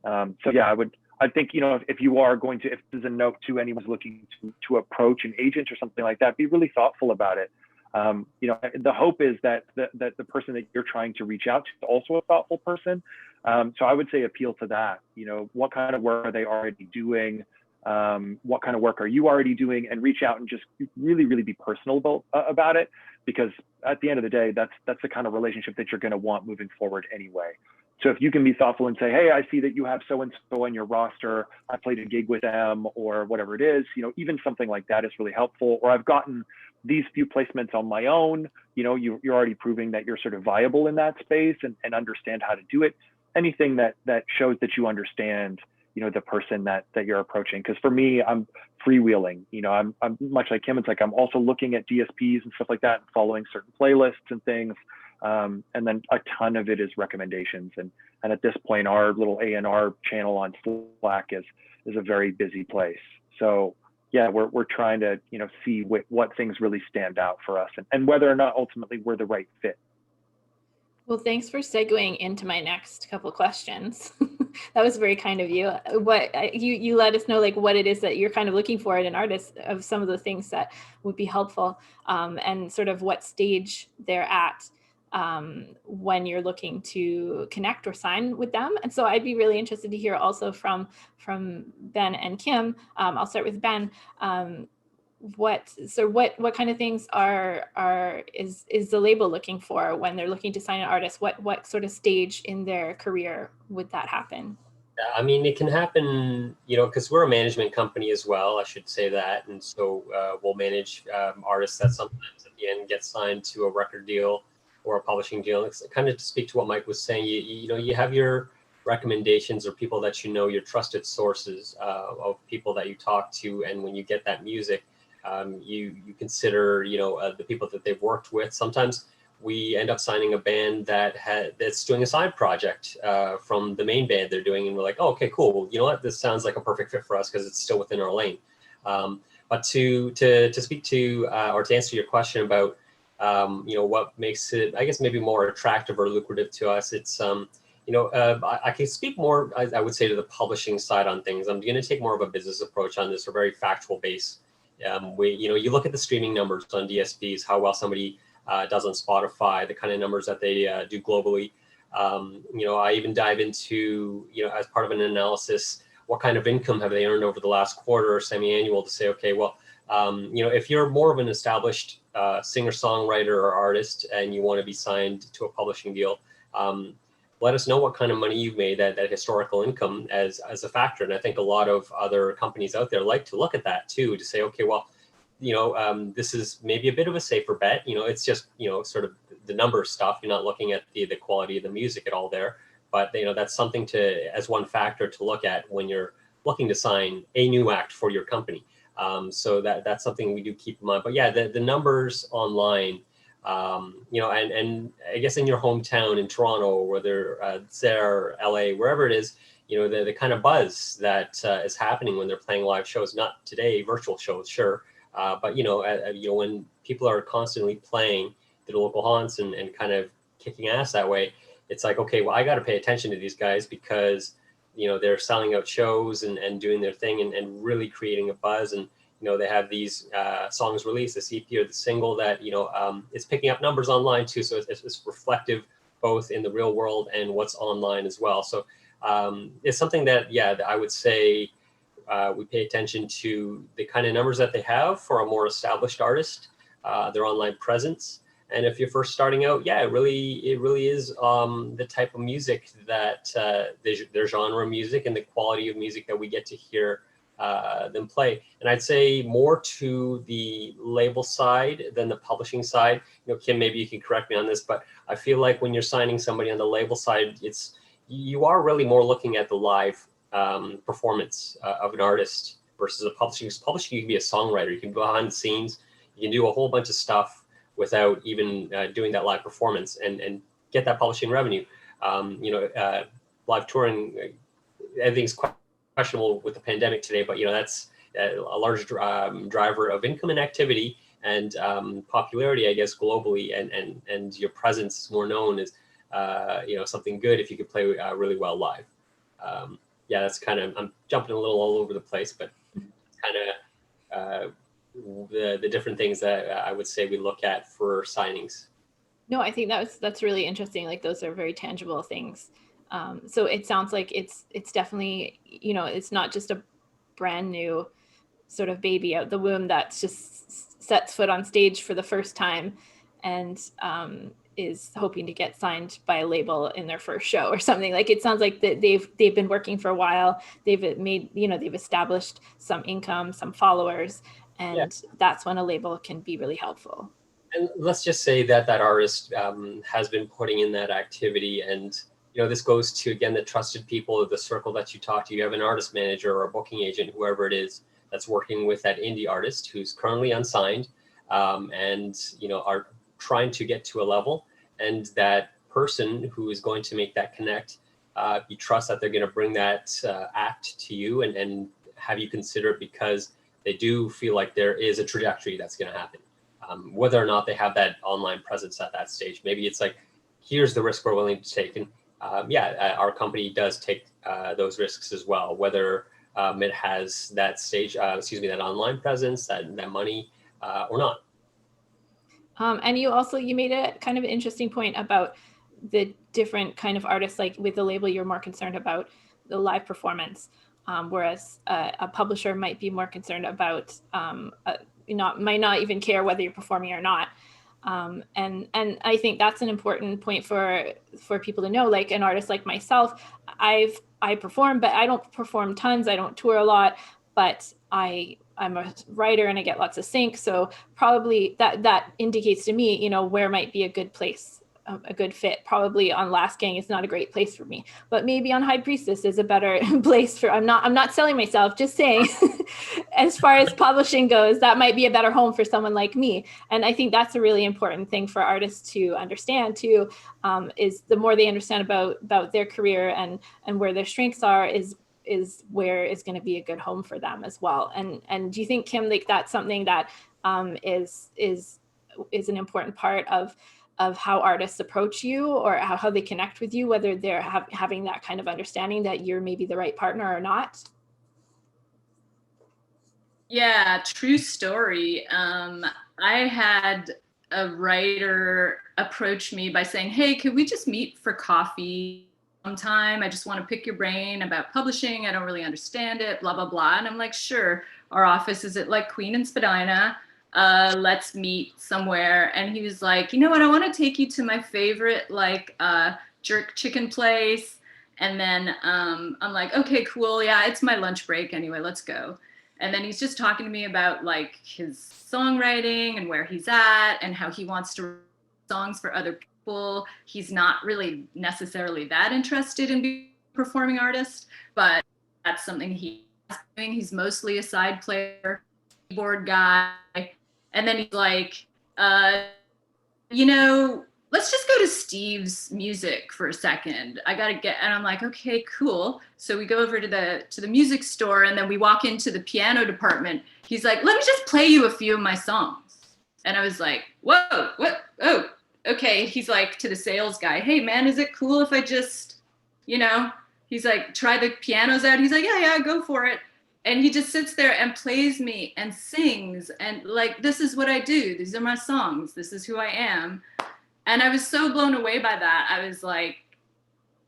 so, yeah, I think, if you are going to, if there's a note to anyone who's looking to approach an agent or something like that, be really thoughtful about it. The hope is that the person that you're trying to reach out to is also a thoughtful person. So I would say appeal to that. What kind of work are they already doing? What kind of work are you already doing? And reach out and just really, really be personal about it, because at the end of the day, that's the kind of relationship that you're going to want moving forward anyway. So if you can be thoughtful and say, hey, I see that you have so-and-so on your roster, I played a gig with them, or whatever it is, even something like that is really helpful. Or I've gotten these few placements on my own, you're already proving that you're sort of viable in that space and understand how to do it. Anything that shows that you understand, the person that you're approaching. Because for me, I'm freewheeling. I'm much like him. It's like I'm also looking at DSPs and stuff like that, and following certain playlists and things. And then a ton of it is recommendations. And at this point, our little A&R channel on Slack is a very busy place. So yeah, we're trying to see what things really stand out for us, and whether or not ultimately we're the right fit. Well, thanks for segueing into my next couple of questions. That was very kind of you. You let us know, like, what it is that you're kind of looking for in an artist, of some of the things that would be helpful, and sort of what stage they're at when you're looking to connect or sign with them. And so I'd be really interested to hear also from Ben and Kim. I'll start with Ben. What kind of things is the label looking for when they're looking to sign an artist? What sort of stage in their career would that happen? I mean, it can happen, because we're a management company as well, I should say that. And so we'll manage artists that sometimes at the end get signed to a record deal or a publishing deal. It's kind of to speak to what Mike was saying, you have your recommendations or people that your trusted sources of people that you talk to. And when you get that music, you consider, the people that they've worked with. Sometimes we end up signing a band that's doing a side project from the main band they're doing. And we're like, oh, okay, cool. Well, you know what? This sounds like a perfect fit for us because it's still within our lane. But to speak to or to answer your question about what makes it, I guess, maybe more attractive or lucrative to us, it's I can speak more, I would say, to the publishing side on things. I'm going to take more of a business approach on this, or very factual base. You look at the streaming numbers on DSPs, how well somebody does on Spotify, the kind of numbers that they do globally. I even dive into, as part of an analysis, what kind of income have they earned over the last quarter or semi-annual, to say, okay, well, if you're more of an established singer-songwriter or artist and you want to be signed to a publishing deal, let us know what kind of money you've made, that historical income as a factor. And I think a lot of other companies out there like to look at that too, to say, okay, well, this is maybe a bit of a safer bet. It's just, sort of the number stuff. You're not looking at the quality of the music at all there. But, that's something as one factor to look at when you're looking to sign a new act for your company. So that's something we do keep in mind. But yeah, the numbers online, and I guess in your hometown in Toronto, whether it's there, LA, wherever it is, the kind of buzz that is happening when they're playing live shows, not today, virtual shows, sure. But, when people are constantly playing the local haunts and kind of kicking ass that way, it's like, okay, well, I got to pay attention to these guys because, they're selling out shows and doing their thing and really creating a buzz. And, they have these songs released, the EP or the single that, it's picking up numbers online too. So it's reflective both in the real world and what's online as well. So it's something that, I would say we pay attention to the kind of numbers that they have for a more established artist, their online presence. And if you're first starting out, it really is the type of music that their genre music and the quality of music that we get to hear them play. And I'd say more to the label side than the publishing side. Kim, maybe you can correct me on this, but I feel like when you're signing somebody on the label side, you are really more looking at the live performance of an artist versus a publishing. Because publishing, you can be a songwriter, you can go behind the scenes, you can do a whole bunch of stuff without even doing that live performance and get that publishing revenue. Live touring, everything's questionable with the pandemic today, but that's a large driver of income and activity and popularity, I guess, globally, and your presence is more known as something good if you could play really well live. That's kind of, I'm jumping a little all over the place, but kind of the different things that I would say we look at for signings. No, I think that's really interesting. Like, those are very tangible things. So it sounds like it's definitely, it's not just a brand new sort of baby out the womb that just sets foot on stage for the first time and is hoping to get signed by a label in their first show or something. Like, it sounds like that they've been working for a while. They've made, they've established some income, some followers, and that's when a label can be really helpful. And let's just say that artist has been putting in that activity, and this goes to, again, the trusted people of the circle that you talk to. You have an artist manager or a booking agent, whoever it is, that's working with that indie artist who's currently unsigned and are trying to get to a level, and that person who is going to make that connect, you trust that they're going to bring that act to you and have you consider it because they do feel like there is a trajectory that's going to happen. Whether or not they have that online presence at that stage, maybe it's like, here's the risk we're willing to take. And our company does take those risks as well, whether it has that that online presence, that money or not. And you made a kind of interesting point about the different kind of artists. Like, with the label, you're more concerned about the live performance, whereas a publisher might be more concerned about might not even care whether you're performing or not. And I think that's an important point for people to know. Like, an artist like myself, I perform, but I don't perform tons. I don't tour a lot, but I'm a writer and I get lots of sync. So probably that indicates to me, where might be a good place, a good fit. Probably on Last Gang is not a great place for me, but maybe on High Priestess is a better place for, I'm not selling myself, just saying, as far as publishing goes, that might be a better home for someone like me. And I think that's a really important thing for artists to understand too, is the more they understand about their career and where their strengths are, is where is going to be a good home for them as well. And do you think, Kim, like that's something that is an important part of how artists approach you, or how they connect with you, whether they're having that kind of understanding that you're maybe the right partner or not? Yeah, true story. I had a writer approach me by saying, hey, could we just meet for coffee sometime? I just want to pick your brain about publishing. I don't really understand it, blah, blah, blah. And I'm like, sure. Our office is at like Queen and Spadina. Let's meet somewhere. And he was like, you know what? I want to take you to my favorite like jerk chicken place. And then I'm like, okay, cool. Yeah, it's my lunch break anyway. Let's go. And then he's just talking to me about like his songwriting and where he's at and how he wants to write songs for other people. He's not really necessarily that interested in being a performing artist, but that's something he's doing. He's mostly a side player, keyboard guy. And then he's like, you know, let's just go to Steve's music for a second. I gotta get, and I'm like, okay, cool. So we go over to the music store, and then we walk into the piano department. He's like, let me just play you a few of my songs. And I was like, whoa, what? Oh, okay. He's like to the sales guy, hey man, is it cool if I just, you know, he's like, try the pianos out. He's like, yeah, go for it. And he just sits there and plays me and sings. And like, this is what I do. These are my songs. This is who I am. And I was so blown away by that. I was like,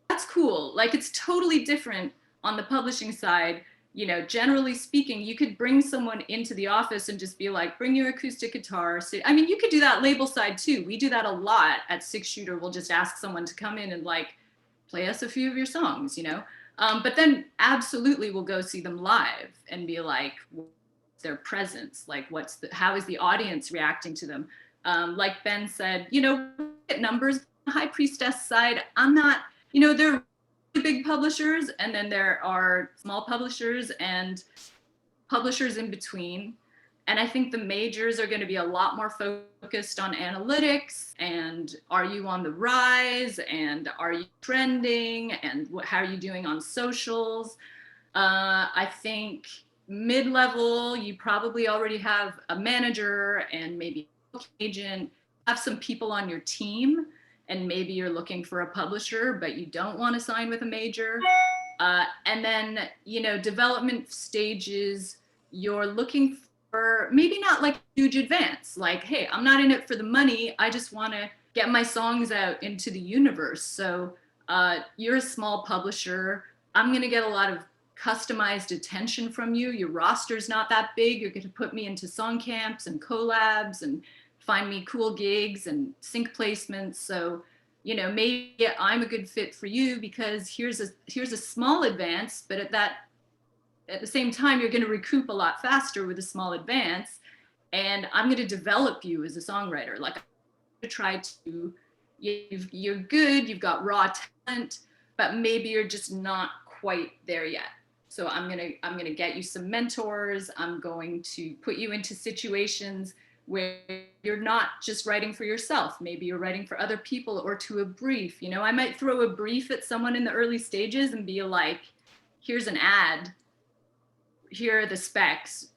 that's cool. Like, it's totally different on the publishing side. You know, generally speaking, you could bring someone into the office and just be like, bring your acoustic guitar. So, I mean, you could do that label side too. We do that a lot at Six Shooter. We'll just ask someone to come in and like, play us a few of your songs, you know? But then absolutely we'll go see them live and be like, what's their presence? Like, how is the audience reacting to them? Like Ben said, you know, at numbers, High Priestess side, I'm not, you know, there are really big publishers, and then there are small publishers and publishers in between. And I think the majors are going to be a lot more focused on analytics and are you on the rise and are you trending and how are you doing on socials? I think mid-level, you probably already have a manager and maybe agent, have some people on your team, and maybe you're looking for a publisher, but you don't want to sign with a major. And then, you know, development stages, you're looking for maybe not like huge advance, like, hey, I'm not in it for the money. I just want to get my songs out into the universe. So you're a small publisher. I'm going to get a lot of customized attention from you. Your roster's not that big. You're going to put me into song camps and collabs and find me cool gigs and sync placements. So, you know, maybe I'm a good fit for you because here's a small advance, but at the same time, you're going to recoup a lot faster with a small advance. And I'm going to develop you as a songwriter. Like, I'm going to try to, you're good, you've got raw talent, but maybe you're just not quite there yet. So I'm going to get you some mentors. I'm going to put you into situations where you're not just writing for yourself. Maybe you're writing for other people or to a brief. You know, I might throw a brief at someone in the early stages and be like, here's an ad. Here are the specs.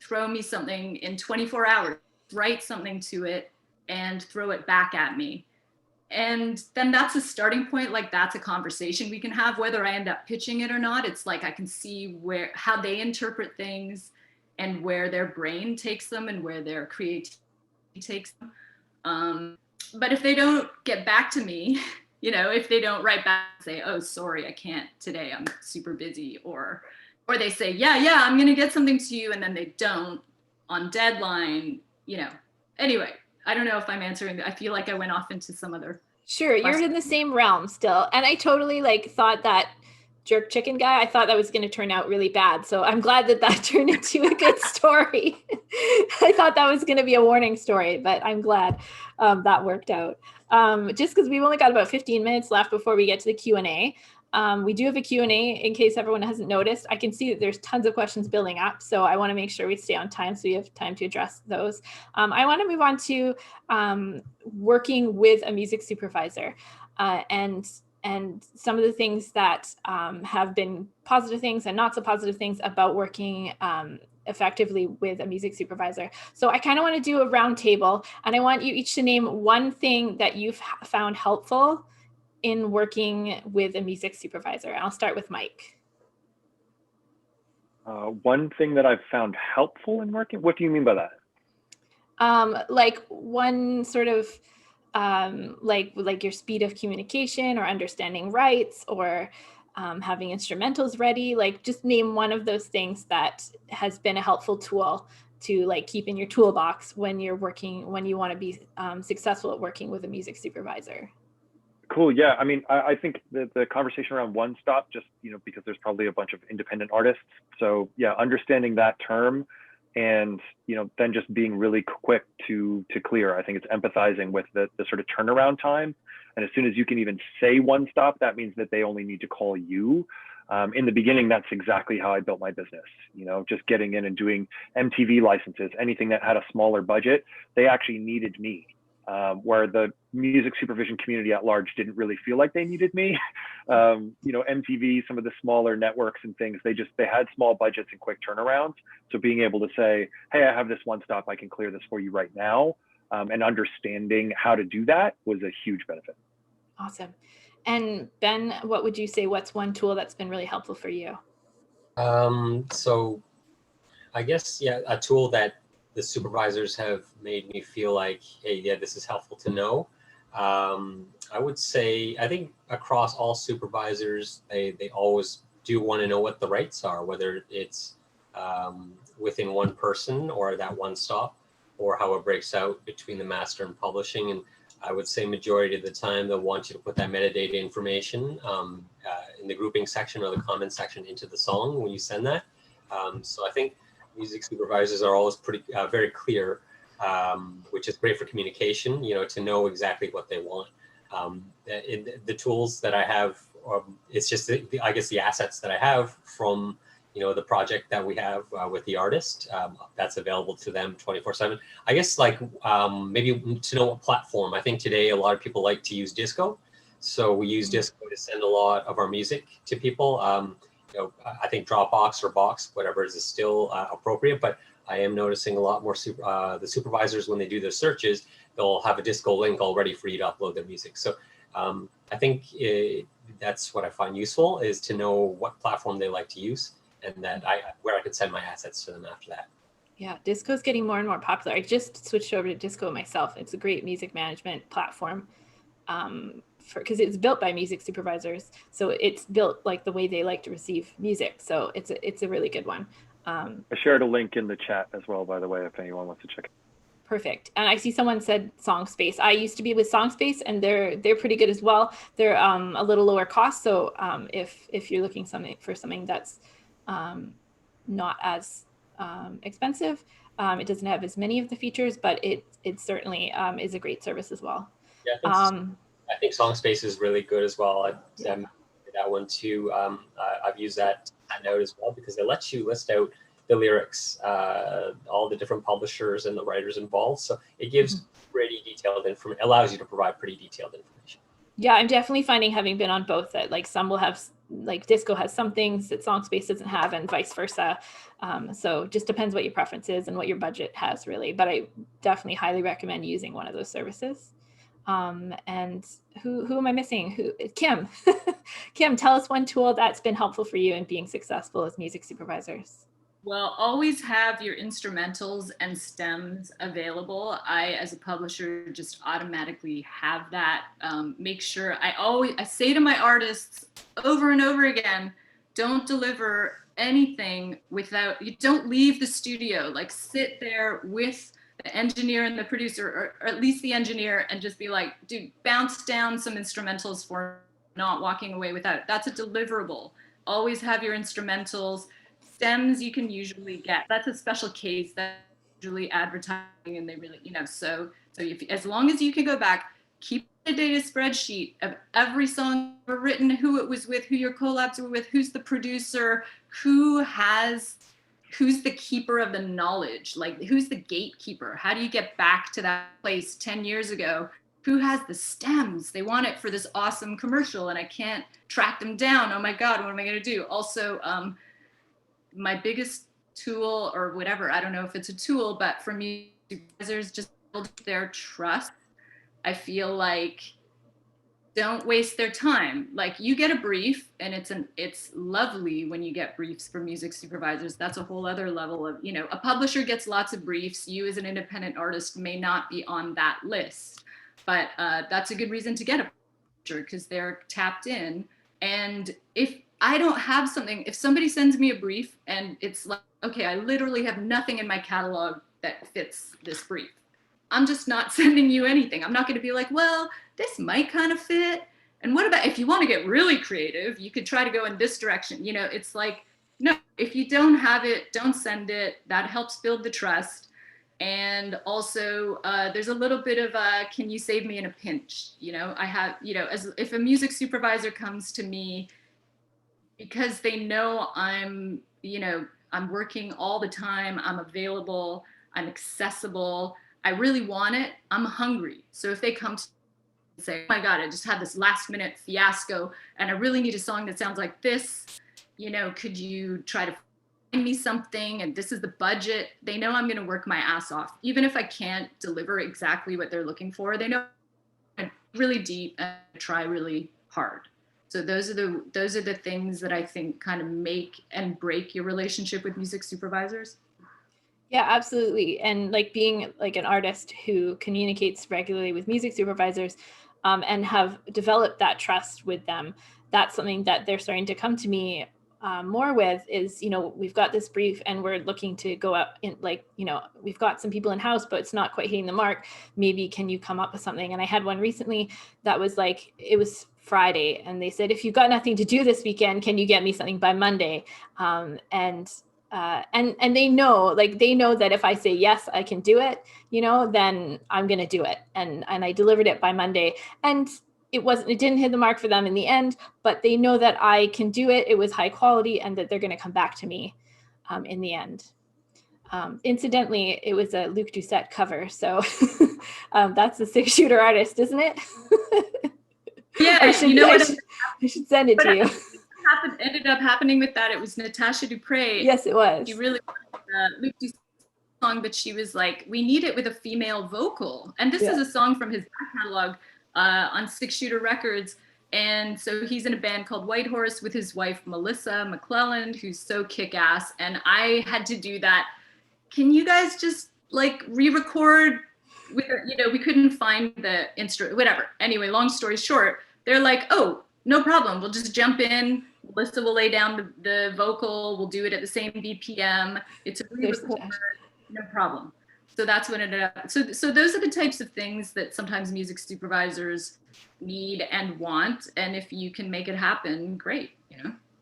Throw me something in 24 hours, write something to it and throw it back at me. And then that's a starting point. Like, that's a conversation we can have, whether I end up pitching it or not. It's like, I can see how they interpret things and where their brain takes them and where their creativity takes them. But if they don't get back to me, you know, if they don't write back and say, oh, sorry, I can't today, I'm super busy, or they say, yeah, I'm going to get something to you, and then they don't on deadline, you know. Anyway, I don't know if I'm answering. I feel like I went off into some other. Sure, you're in the same realm still. And I totally like thought that jerk chicken guy, I thought that was going to turn out really bad. So I'm glad that turned into a good story. I thought that was going to be a warning story, but I'm glad that worked out. Just because we've only got about 15 minutes left before we get to the Q&A. We do have a Q&A in case everyone hasn't noticed. I can see that there's tons of questions building up, so I want to make sure we stay on time so we have time to address those. I want to move on to working with a music supervisor. And and some of the things that have been positive things and not so positive things about working effectively with a music supervisor. So I kind of want to do a round table, and I want you each to name one thing that you've found helpful in working with a music supervisor. And I'll start with Mike. One thing that I've found helpful in working, what do you mean by that? Like one sort of like your speed of communication or understanding rights or having instrumentals ready. Like just name one of those things that has been a helpful tool to like keep in your toolbox when you're working, when you want to be successful at working with a music supervisor. Cool. Yeah. I mean, I think the conversation around one stop, just, because there's probably a bunch of independent artists. So yeah, understanding that term and, then just being really quick to clear. I think it's empathizing with the sort of turnaround time. And as soon as you can even say one stop, that means that they only need to call you. In the beginning, that's exactly how I built my business, just getting in and doing MTV licenses, anything that had a smaller budget, they actually needed me. Where the music supervision community at large didn't really feel like they needed me. MTV, some of the smaller networks and things, they had small budgets and quick turnarounds. So being able to say, hey, I have this one stop, I can clear this for you right now. And understanding how to do that was a huge benefit. Awesome. And Ben, what would you say, what's one tool that's been really helpful for you? So I guess, a tool that the supervisors have made me feel like, hey, yeah, this is helpful to know. I would say, I think across all supervisors, they always do want to know what the rights are, whether it's within one person or that one stop, or how it breaks out between the master and publishing. And I would say majority of the time, they'll want you to put that metadata information in the grouping section or the comment section into the song when you send that. So I think music supervisors are always very clear, which is great for communication, to know exactly what they want. The tools that I have, it's just, I guess, the assets that I have from, the project that we have with the artist, that's available to them 24/7. I guess maybe to know what platform. I think today a lot of people like to use Disco. So we use Disco to send a lot of our music to people. I think Dropbox or Box, whatever is still appropriate, but I am noticing a lot more the supervisors, when they do their searches, they'll have a Disco link already for you to upload their music. So I think that's what I find useful, is to know what platform they like to use, and that where I can send my assets to them after that. Yeah, Disco is getting more and more popular. I just switched over to Disco myself. It's a great music management platform. Because it's built by music supervisors, so it's built like the way they like to receive music. So it's a really good one. I shared a link in the chat as well, by the way, if anyone wants to check it. Perfect. And I see someone said SongSpace. I used to be with SongSpace, and they're pretty good as well. They're a little lower cost. So if you're looking for something that's not as expensive, it doesn't have as many of the features, but it certainly is a great service as well. Yeah, I think SongSpace is really good as well. That one too. I've used that note as well, because it lets you list out the lyrics, all the different publishers and the writers involved. So it gives pretty detailed information, allows you to provide pretty detailed information. Yeah, I'm definitely finding, having been on both, that like some will have, like Disco has some things that SongSpace doesn't have, and vice versa. So just depends what your preference is and what your budget has, really. But I definitely highly recommend using one of those services. And who am I missing? Kim. Kim, tell us one tool that's been helpful for you in being successful as music supervisors. Well, always have your instrumentals and stems available. I, as a publisher, just automatically have that. Make sure, I say to my artists over and over again, don't deliver anything without, you don't leave the studio, like sit there with the engineer and the producer, or at least the engineer, and just be like, dude, bounce down some instrumentals for not walking away without it. That's a deliverable. Always have your instrumentals. Stems you can usually get. That's a special case that usually advertising, and they really, so if, as long as you can go back, keep a data spreadsheet of every song ever written, who it was with, who your collabs were with, who's the producer, who's the keeper of the knowledge, like who's the gatekeeper? How do you get back to that place 10 years ago? who has the stems? They want it for this awesome commercial and I can't track them down. Oh my God, what am I going to do? Also, my biggest tool or whatever, I don't know if it's a tool, but for me, supervisors just build their trust. I feel like don't waste their time. Like you get a brief and it's lovely when you get briefs from music supervisors. That's a whole other level of, a publisher gets lots of briefs. You as an independent artist may not be on that list, but that's a good reason to get a publisher because they're tapped in. And if I don't have something, if somebody sends me a brief and it's like, okay, I literally have nothing in my catalog that fits this brief, I'm just not sending you anything. I'm not going to be like, well, this might kind of fit. And what about if you want to get really creative, you could try to go in this direction. It's like, no, if you don't have it, don't send it. That helps build the trust. And also there's a little bit of can you save me in a pinch? I have, as if a music supervisor comes to me because they know I'm working all the time, I'm available, I'm accessible, I really want it, I'm hungry. So if they come to and say, oh my God, I just had this last minute fiasco and I really need a song that sounds like this, could you try to find me something? And this is the budget. They know I'm going to work my ass off. Even if I can't deliver exactly what they're looking for, they know I'm really deep and try really hard. So those are the things that I think kind of make and break your relationship with music supervisors. Yeah, absolutely. And like being like an artist who communicates regularly with music supervisors and have developed that trust with them, that's something that they're starting to come to me more with is, we've got this brief and we're looking to go out in we've got some people in house, but it's not quite hitting the mark. Maybe can you come up with something? And I had one recently that was like, it was Friday and they said, if you've got nothing to do this weekend, can you get me something by Monday? And they know that if I say, yes, I can do it, then I'm going to do it. And I delivered it by Monday and it didn't hit the mark for them in the end, but they know that I can do it. It was high quality and that they're going to come back to me in the end. Incidentally, it was a Luc Doucet cover. So that's a 6-shooter artist, isn't it? Yeah, I should send it to you. Ended up happening with that. It was Natasha Dupree. Yes, it was. She really wanted Luc Doucet song, but she was like, we need it with a female vocal. And this is a song from his back catalog on 6-Shooter Records. And so he's in a band called White Horse with his wife, Melissa McClelland, who's so kick-ass. And I had to do that. Can you guys just like re-record? We couldn't find the instrument, whatever. Anyway, long story short, they're like, oh, no problem. We'll just jump in. Melissa will lay down the vocal. We'll do it at the same BPM. It's a re-record, no problem. So that's what ended up. So those are the types of things that sometimes music supervisors need and want. And if you can make it happen, great,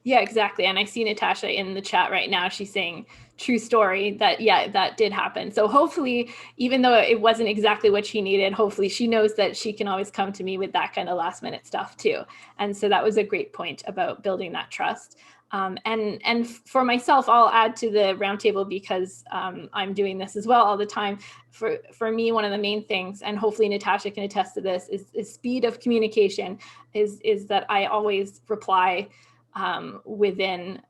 Yeah, exactly. And I see Natasha in the chat right now. She's saying true story that, that did happen. So hopefully, even though it wasn't exactly what she needed, hopefully she knows that she can always come to me with that kind of last minute stuff too. And so that was a great point about building that trust. And for myself, I'll add to the roundtable because I'm doing this as well all the time. For me, one of the main things, and hopefully Natasha can attest to this, is speed of communication. Is that I always reply within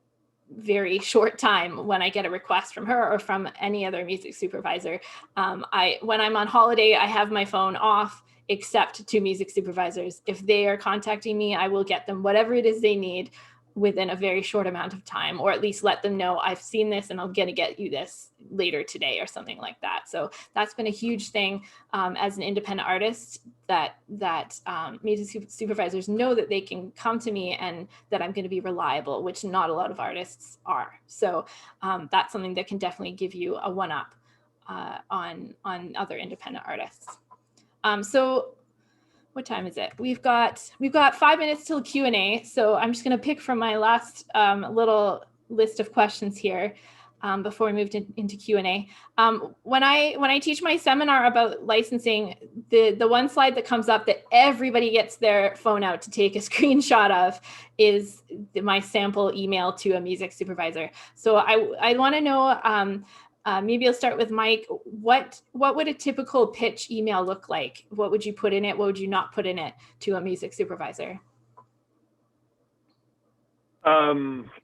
very short time when I get a request from her or from any other music supervisor. When I'm on holiday, I have my phone off, except to music supervisors. If they are contacting me, I will get them whatever it is they need within a very short amount of time, or at least let them know I've seen this and I'm going to get you this later today or something like that. So that's been a huge thing as an independent artist, that music supervisors know that they can come to me and that I'm going to be reliable, which not a lot of artists are. So that's something that can definitely give you a one-up on other independent artists. So what time is it? We've got 5 minutes till Q&A. So I'm just going to pick from my last little list of questions here before we moved into Q&A. When I teach my seminar about licensing, the one slide that comes up that everybody gets their phone out to take a screenshot of is my sample email to a music supervisor. So I want to know, Maybe I'll start with Mike. What would a typical pitch email look like? What would you put in it? What would you not put in it to a music supervisor?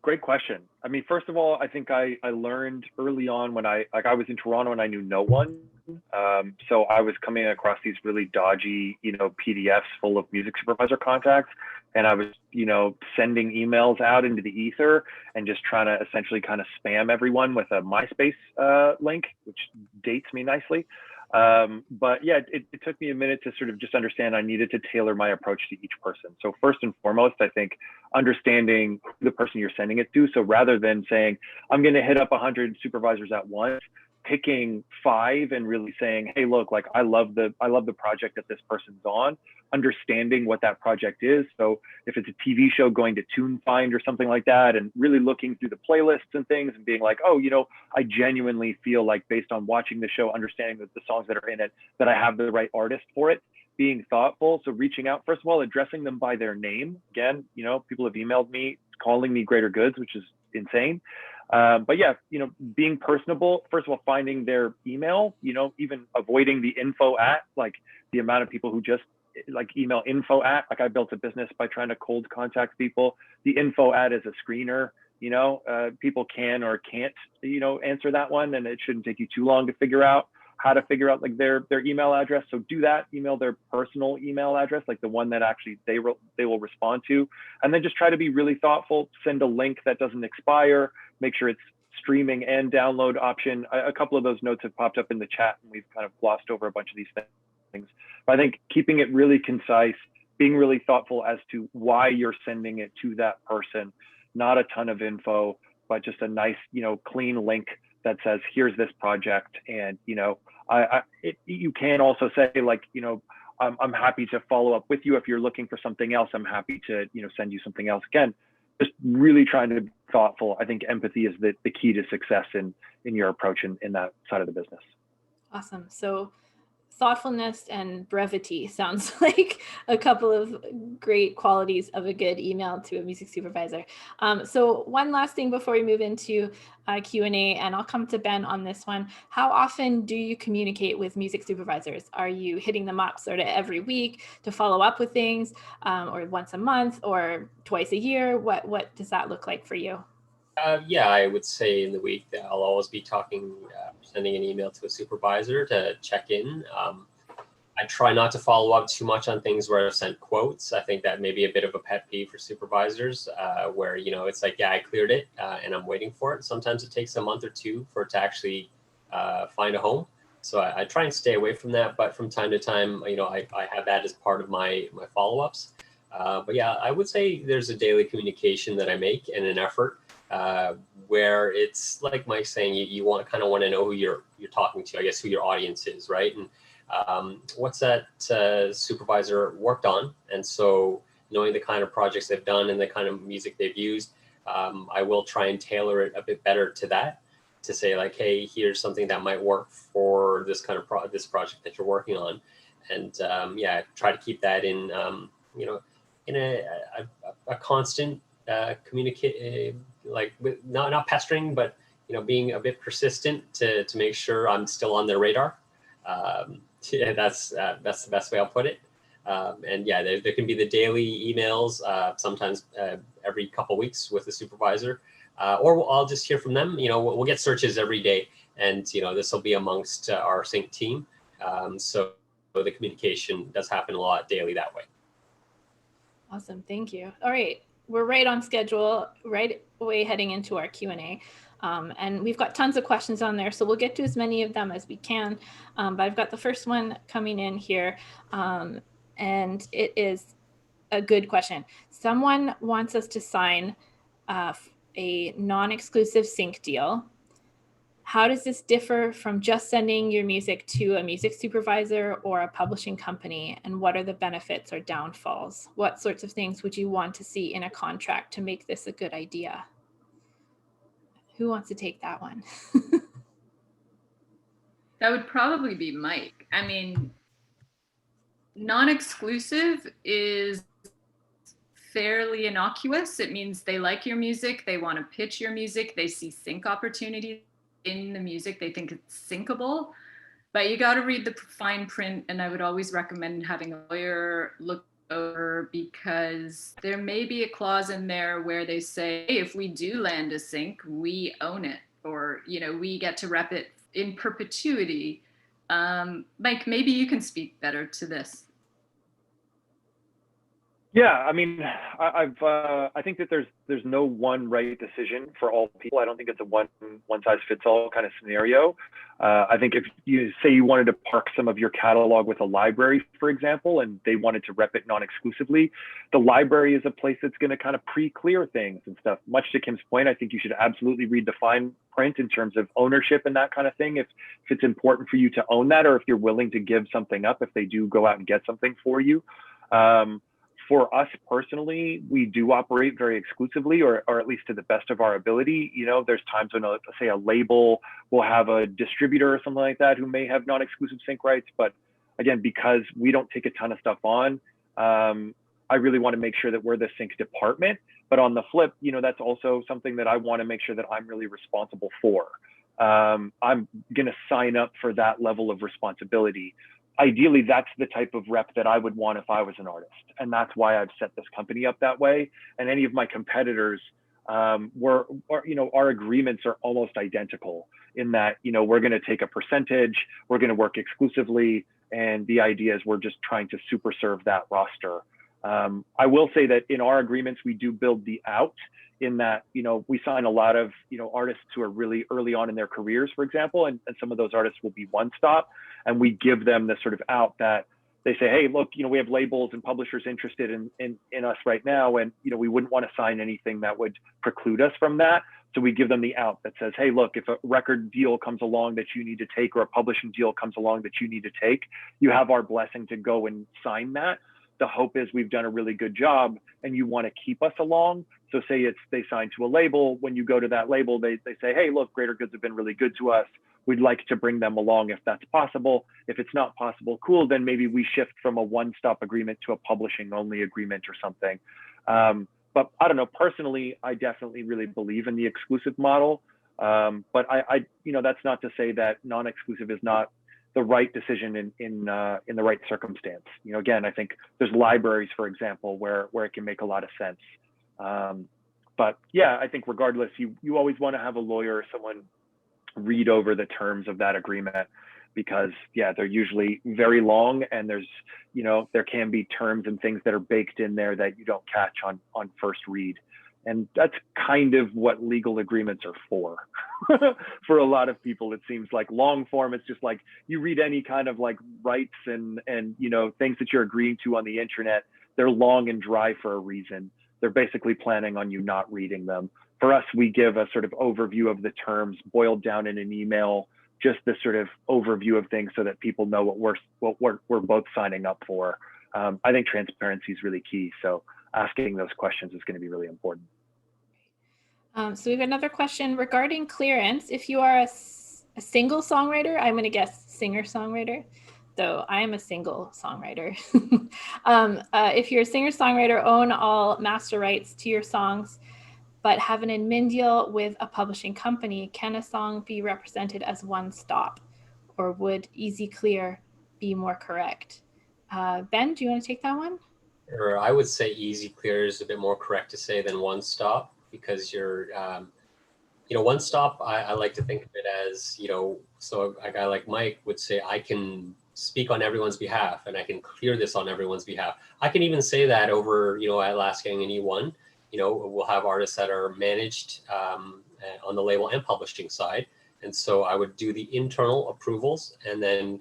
Great question. I mean, first of all, I think I learned early on when I was in Toronto and I knew no one. So I was coming across these really dodgy, PDFs full of music supervisor contacts. And I was, sending emails out into the ether and just trying to essentially kind of spam everyone with a MySpace link, which dates me nicely. But yeah, it took me a minute to sort of just understand I needed to tailor my approach to each person. So first and foremost, I think understanding who the person you're sending it to. So rather than saying, I'm going to hit up 100 supervisors at once, picking 5 and really saying, hey, look, like I love the project that this person's on, understanding what that project is. So if it's a TV show, going to TuneFind or something like that, and really looking through the playlists and things and being like, oh, I genuinely feel like based on watching the show, understanding that the songs that are in it, that I have the right artist for it, being thoughtful. So reaching out, first of all, addressing them by their name. Again, people have emailed me, calling me Greater Goods, which is insane. But yeah, being personable, first of all, finding their email, even avoiding the info at, like the amount of people who just like email info at, like I built a business by trying to cold contact people. The info at is a screener, people can or can't, answer that one, and it shouldn't take you too long to figure out how to figure out like their email address. So do that, email their personal email address, like the one that actually they will respond to, and then just try to be really thoughtful, send a link that doesn't expire, make sure it's streaming and download option. A couple of those notes have popped up in the chat and we've kind of glossed over a bunch of these things. But I think keeping it really concise, being really thoughtful as to why you're sending it to that person, not a ton of info, but just a nice, clean link that says, here's this project. And, you can also say like, I'm happy to follow up with you. If you're looking for something else, I'm happy to, send you something else. Again, just really trying to be thoughtful. I think empathy is the key to success in your approach in that side of the business. Awesome. So thoughtfulness and brevity sounds like a couple of great qualities of a good email to a music supervisor. So one last thing before we move into Q&A, and I'll come to Ben on this one. How often do you communicate with music supervisors? Are you hitting them up sort of every week to follow up with things, or once a month or twice a year? What does that look like for you? Yeah, I would say in the week that I'll always be sending an email to a supervisor to check in. I try not to follow up too much on things where I've sent quotes. I think that may be a bit of a pet peeve for supervisors, where, it's like, yeah, I cleared it and I'm waiting for it. Sometimes it takes a month or two for it to actually find a home. So I try and stay away from that. But from time to time, I have that as part of my follow-ups. But yeah, I would say there's a daily communication that I make and an effort. Where it's like Mike saying, you want to know who you're talking to, I guess, who your audience is, right? And what's that supervisor worked on, and so knowing the kind of projects they've done and the kind of music they've used, I will try and tailor it a bit better to that, to say like, hey, here's something that might work for this kind of this project that you're working on, and yeah, try to keep that in in a constant communicate, like with not pestering, but being a bit persistent to make sure I'm still on their radar. Yeah, that's the best way I'll put it. And yeah, there can be the daily emails, sometimes every couple weeks with the supervisor, or I'll just hear from them. We'll get searches every day, and this will be amongst our sync team. So the communication does happen a lot daily that way. Awesome, thank you. All right, we're right on schedule, right away heading into our Q&A. And we've got tons of questions on there, so we'll get to as many of them as we can. But I've got the first one coming in here, and it is a good question. Someone wants us to sign a non-exclusive sync deal. How does this differ from just sending your music to a music supervisor or a publishing company? And what are the benefits or downfalls? What sorts of things would you want to see in a contract to make this a good idea? Who wants to take that one? That would probably be Mike. I mean, non-exclusive is fairly innocuous. It means they like your music, they want to pitch your music, they see sync opportunities in the music, they think it's syncable. But you got to read the fine print, and I would always recommend having a lawyer look over, because there may be a clause in there where they say, hey, if we do land a sync, we own it, or we get to rep it in perpetuity. Mike, maybe you can speak better to this. Yeah, I mean, I think that there's no one right decision for all people. I don't think it's a one size fits all kind of scenario. I think if you say you wanted to park some of your catalog with a library, for example, and they wanted to rep it non-exclusively, the library is a place that's going to kind of pre-clear things and stuff. Much to Kim's point, I think you should absolutely read the fine print in terms of ownership and that kind of thing. If it's important for you to own that, or if you're willing to give something up, if they do go out and get something for you. For us personally, we do operate very exclusively, or at least to the best of our ability. There's times when, let's say, a label will have a distributor or something like that who may have non-exclusive sync rights. But again, because we don't take a ton of stuff on, I really want to make sure that we're the sync department. But on the flip, that's also something that I want to make sure that I'm really responsible for. I'm going to sign up for that level of responsibility. Ideally, that's the type of rep that I would want if I was an artist. And that's why I've set this company up that way. And any of my competitors, our agreements are almost identical in that, we're going to take a percentage, we're going to work exclusively. And the idea is we're just trying to super serve that roster. I will say that in our agreements, we do build the out, in that, we sign a lot of, artists who are really early on in their careers, for example, and some of those artists will be one stop, and we give them this sort of out that they say, hey, look, we have labels and publishers interested in us right now, and, we wouldn't want to sign anything that would preclude us from that. So we give them the out that says, hey, look, if a record deal comes along that you need to take, or a publishing deal comes along that you need to take, you have our blessing to go and sign that. The hope is we've done a really good job and you want to keep us along. So say they sign to a label. When you go to that label, they say, hey, look, Greater Goods have been really good to us. We'd like to bring them along if that's possible. If it's not possible, cool, then maybe we shift from a one-stop agreement to a publishing-only agreement or something. But I don't know, personally, I definitely really believe in the exclusive model. But I that's not to say that non-exclusive is not the right decision in the right circumstance. Again, I think there's libraries, for example, where it can make a lot of sense. But yeah, I think regardless, you always want to have a lawyer or someone read over the terms of that agreement, because yeah, they're usually very long, and there's, there can be terms and things that are baked in there that you don't catch on first read. And that's kind of what legal agreements are for. For a lot of people, it seems like long form, it's just like you read any kind of like rights and things that you're agreeing to on the internet. They're long and dry for a reason. They're basically planning on you not reading them. For us, we give a sort of overview of the terms boiled down in an email, just this sort of overview of things so that people know what we're both signing up for. I think transparency is really key. So asking those questions is going to be really important. So we have another question regarding clearance. If you are a single songwriter, I'm going to guess singer-songwriter, though I am a single songwriter. If you're a singer-songwriter, own all master rights to your songs, but have an admin deal with a publishing company, can a song be represented as one stop, or would easy clear be more correct? Ben, do you want to take that one? Or I would say easy clear is a bit more correct to say than one stop, because you're, one stop, I like to think of it as, so a guy like Mike would say, I can speak on everyone's behalf and I can clear this on everyone's behalf. I can even say that over, at Last Gang and E1, we'll have artists that are managed on the label and publishing side. And so I would do the internal approvals and then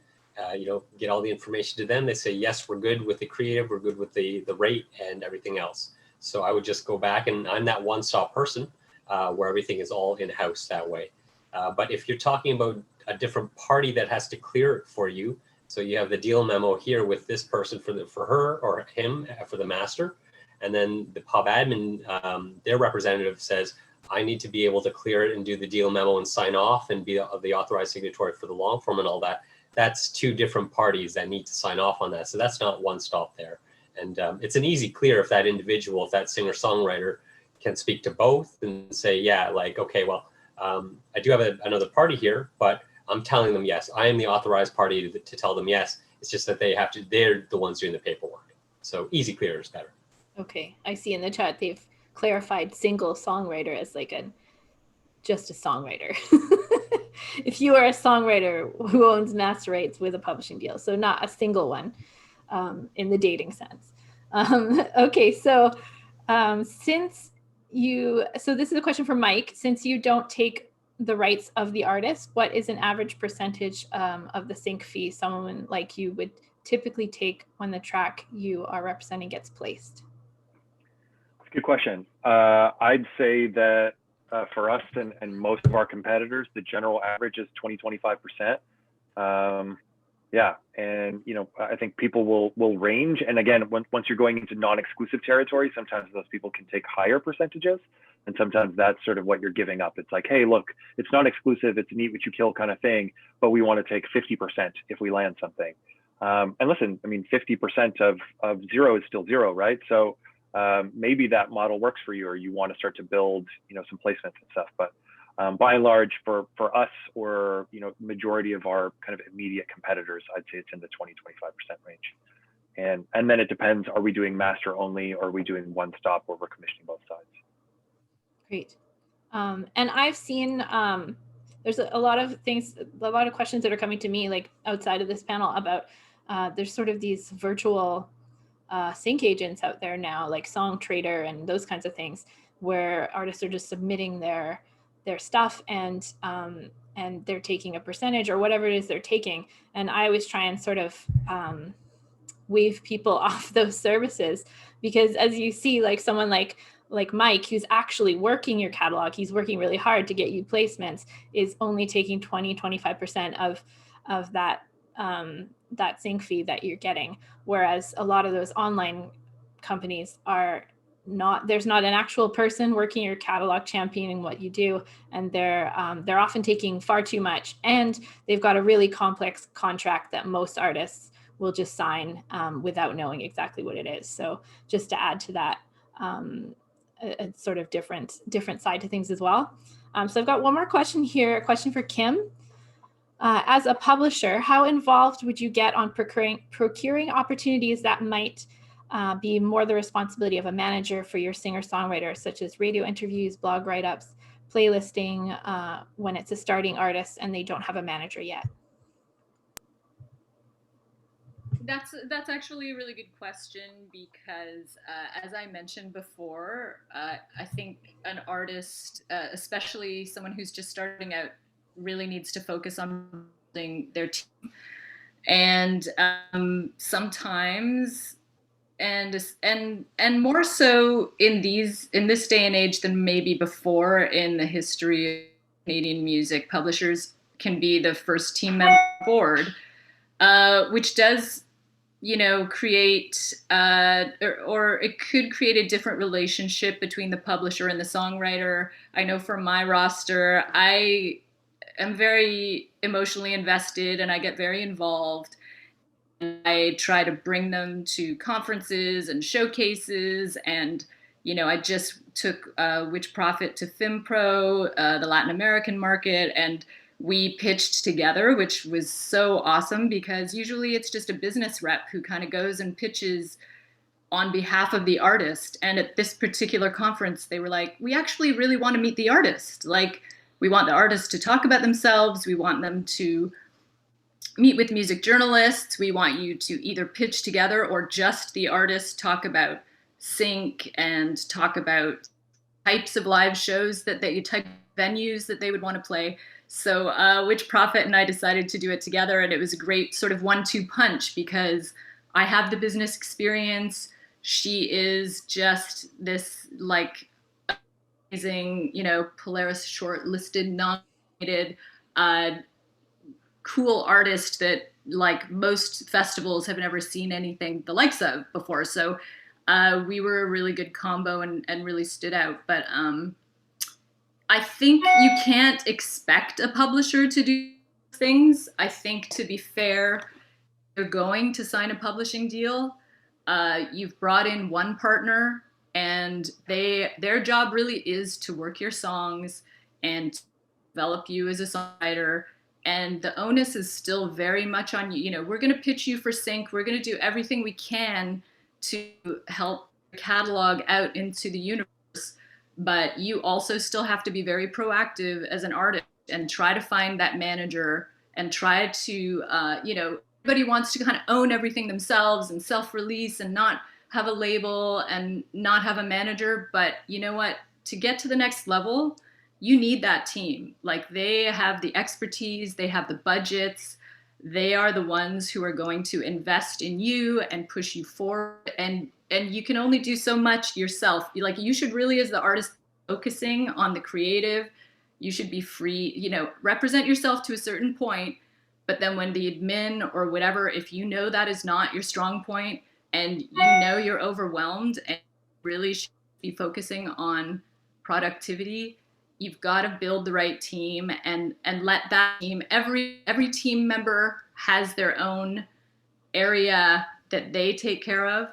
get all the information to them. They say, yes, we're good with the creative, we're good with the rate and everything else. So I would just go back, and I'm that one-stop person where everything is all in-house that way. But if you're talking about a different party that has to clear it for you, so you have the deal memo here with this person for her or him for the master, and then the pub admin, their representative says, I need to be able to clear it and do the deal memo and sign off and be the authorized signatory for the long form and all that. That's two different parties that need to sign off on that. So that's not one stop there. And it's an easy clear if that individual, if that singer-songwriter can speak to both and say, yeah, like, okay, well, I do have another party here, but I'm telling them yes. I am the authorized party to tell them yes. It's just that they're the ones doing the paperwork. So easy, clear is better. Okay, I see in the chat they've clarified single songwriter as like just a songwriter. If you are a songwriter who owns master rights with a publishing deal, so not a single one in the dating sense. Okay, so this is a question for Mike. Since you don't take the rights of the artist, what is an average percentage of the sync fee someone like you would typically take when the track you are representing gets placed? That's a good question. I'd say that for us and most of our competitors, the general average is 20–25%. Yeah, and I think people will range. And again, once you're going into non-exclusive territory, sometimes those people can take higher percentages, and sometimes that's sort of what you're giving up. It's like, hey, look, it's not exclusive, it's an eat what you kill kind of thing, but we want to take 50% if we land something. And listen, I mean, 50% of zero is still zero, right? So maybe that model works for you, or you want to start to build, some placements and stuff. But by and large, for us, or majority of our kind of immediate competitors, I'd say it's in the 20–25% range. And then it depends: are we doing master only, or are we doing one stop, or we're commissioning both sides? Great. And I've seen there's a lot of questions that are coming to me, like outside of this panel, about there's sort of these virtual sync agents out there now, like Song Trader and those kinds of things, where artists are just submitting their stuff and they're taking a percentage or whatever it is they're taking. And I always try and sort of wave people off those services, because as you see, like someone like Mike, who's actually working your catalog, he's working really hard to get you placements, is only taking 20–25% of that sync fee that you're getting. Whereas a lot of those online companies are not, there's not an actual person working your catalog championing what you do, and they're often taking far too much, and they've got a really complex contract that most artists will just sign without knowing exactly what it is. So just to add to that, a sort of different side to things as well. So I've got one more question here, a question for Kim. As a publisher, how involved would you get on procuring opportunities that might be more the responsibility of a manager for your singer-songwriter, such as radio interviews, blog write-ups, playlisting, when it's a starting artist and they don't have a manager yet? That's actually a really good question, because as I mentioned before, I think an artist, especially someone who's just starting out, really needs to focus on building their team. And sometimes, and more so in this day and age than maybe before in the history of Canadian music, publishers can be the first team member board, which does create or it could create a different relationship between the publisher and the songwriter. I know for my roster, I am very emotionally invested and I get very involved. I try to bring them to conferences and showcases, and I just took Which Prophet to FIMPRO, the Latin American market, and we pitched together, which was so awesome, because usually it's just a business rep who kind of goes and pitches on behalf of the artist. And at this particular conference, they were like, we actually really want to meet the artist. Like, we want the artist to talk about themselves. We want them to meet with music journalists. We want you to either pitch together or just the artist talk about sync and talk about types of live shows type venues that they would want to play. So Which Prophet and I decided to do it together, and it was a great sort of 1-2 punch, because I have the business experience. She is just this like amazing, Polaris shortlisted, nominated, cool artist that like most festivals have never seen anything the likes of before. So we were a really good combo and really stood out. But I think you can't expect a publisher to do things. I think, to be fair, you're going to sign a publishing deal. You've brought in one partner, and their job really is to work your songs and to make sure that develop you as a songwriter. And the onus is still very much on you. You know, we're going to pitch you for sync. We're going to do everything we can to help the catalog out into the universe. But you also still have to be very proactive as an artist and try to find that manager and try to, you know, everybody wants to kind of own everything themselves and self-release and not have a label and not have a manager. But you know what? To get to the next level, you need that team. Like, they have the expertise, they have the budgets, they are the ones who are going to invest in you and push you forward. And you can only do so much yourself. Like, you should really, as the artist, focusing on the creative. You should be free, you know, represent yourself to a certain point, but then when the admin or whatever, if you know that is not your strong point and you know you're overwhelmed and really should be focusing on productivity, you've got to build the right team and let that team, every team member has their own area that they take care of,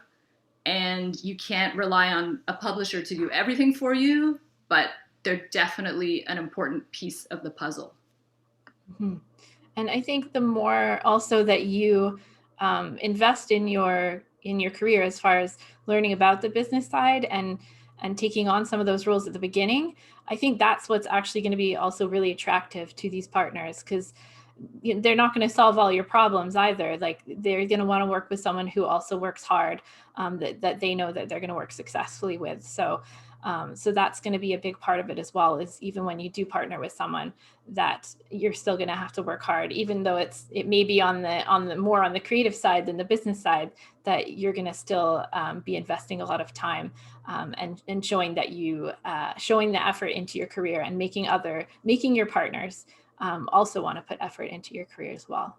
and you can't rely on a publisher to do everything for you, but they're definitely an important piece of the puzzle. Mm-hmm. And I think the more also that you invest in your career, as far as learning about the business side and taking on some of those roles at the beginning, I think that's what's actually going to be also really attractive to these partners, because they're not going to solve all your problems either. Like, they're going to want to work with someone who also works hard, that they know that they're going to work successfully with. So that's going to be a big part of it as well, is even when you do partner with someone, that you're still going to have to work hard, even though it may be on the more on the creative side than the business side, that you're going to still be investing a lot of time and showing that you showing the effort into your career and making your partners also want to put effort into your career as well.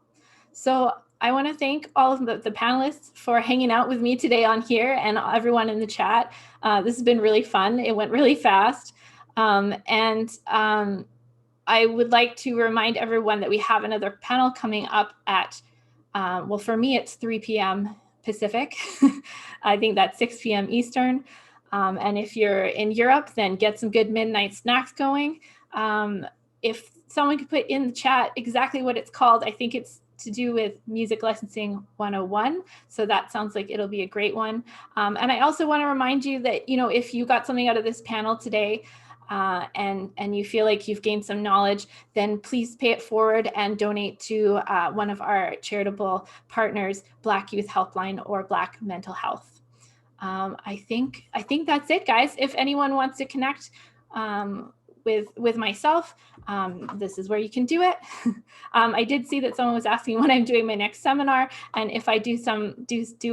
So I want to thank all of the panelists for hanging out with me today on here, and everyone in the chat. This has been really fun. It went really fast. I would like to remind everyone that we have another panel coming up at, well, for me, it's 3 p.m. Pacific. I think that's 6 p.m. Eastern. And if you're in Europe, then get some good midnight snacks going. If someone could put in the chat exactly what it's called, I think it's to do with Music Licensing 101. So that sounds like it'll be a great one. And I also want to remind you that, you know, if you got something out of this panel today and you feel like you've gained some knowledge, then please pay it forward and donate to one of our charitable partners, Black Youth Helpline or Black Mental Health. I think that's it, guys. If anyone wants to connect with myself, this is where you can do it. I did see that someone was asking when I'm doing my next seminar, and if I do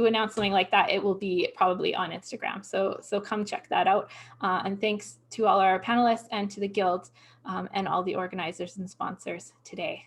announce something like that, it will be probably on Instagram. So come check that out. And thanks to all our panelists and to the Guild and all the organizers and sponsors today.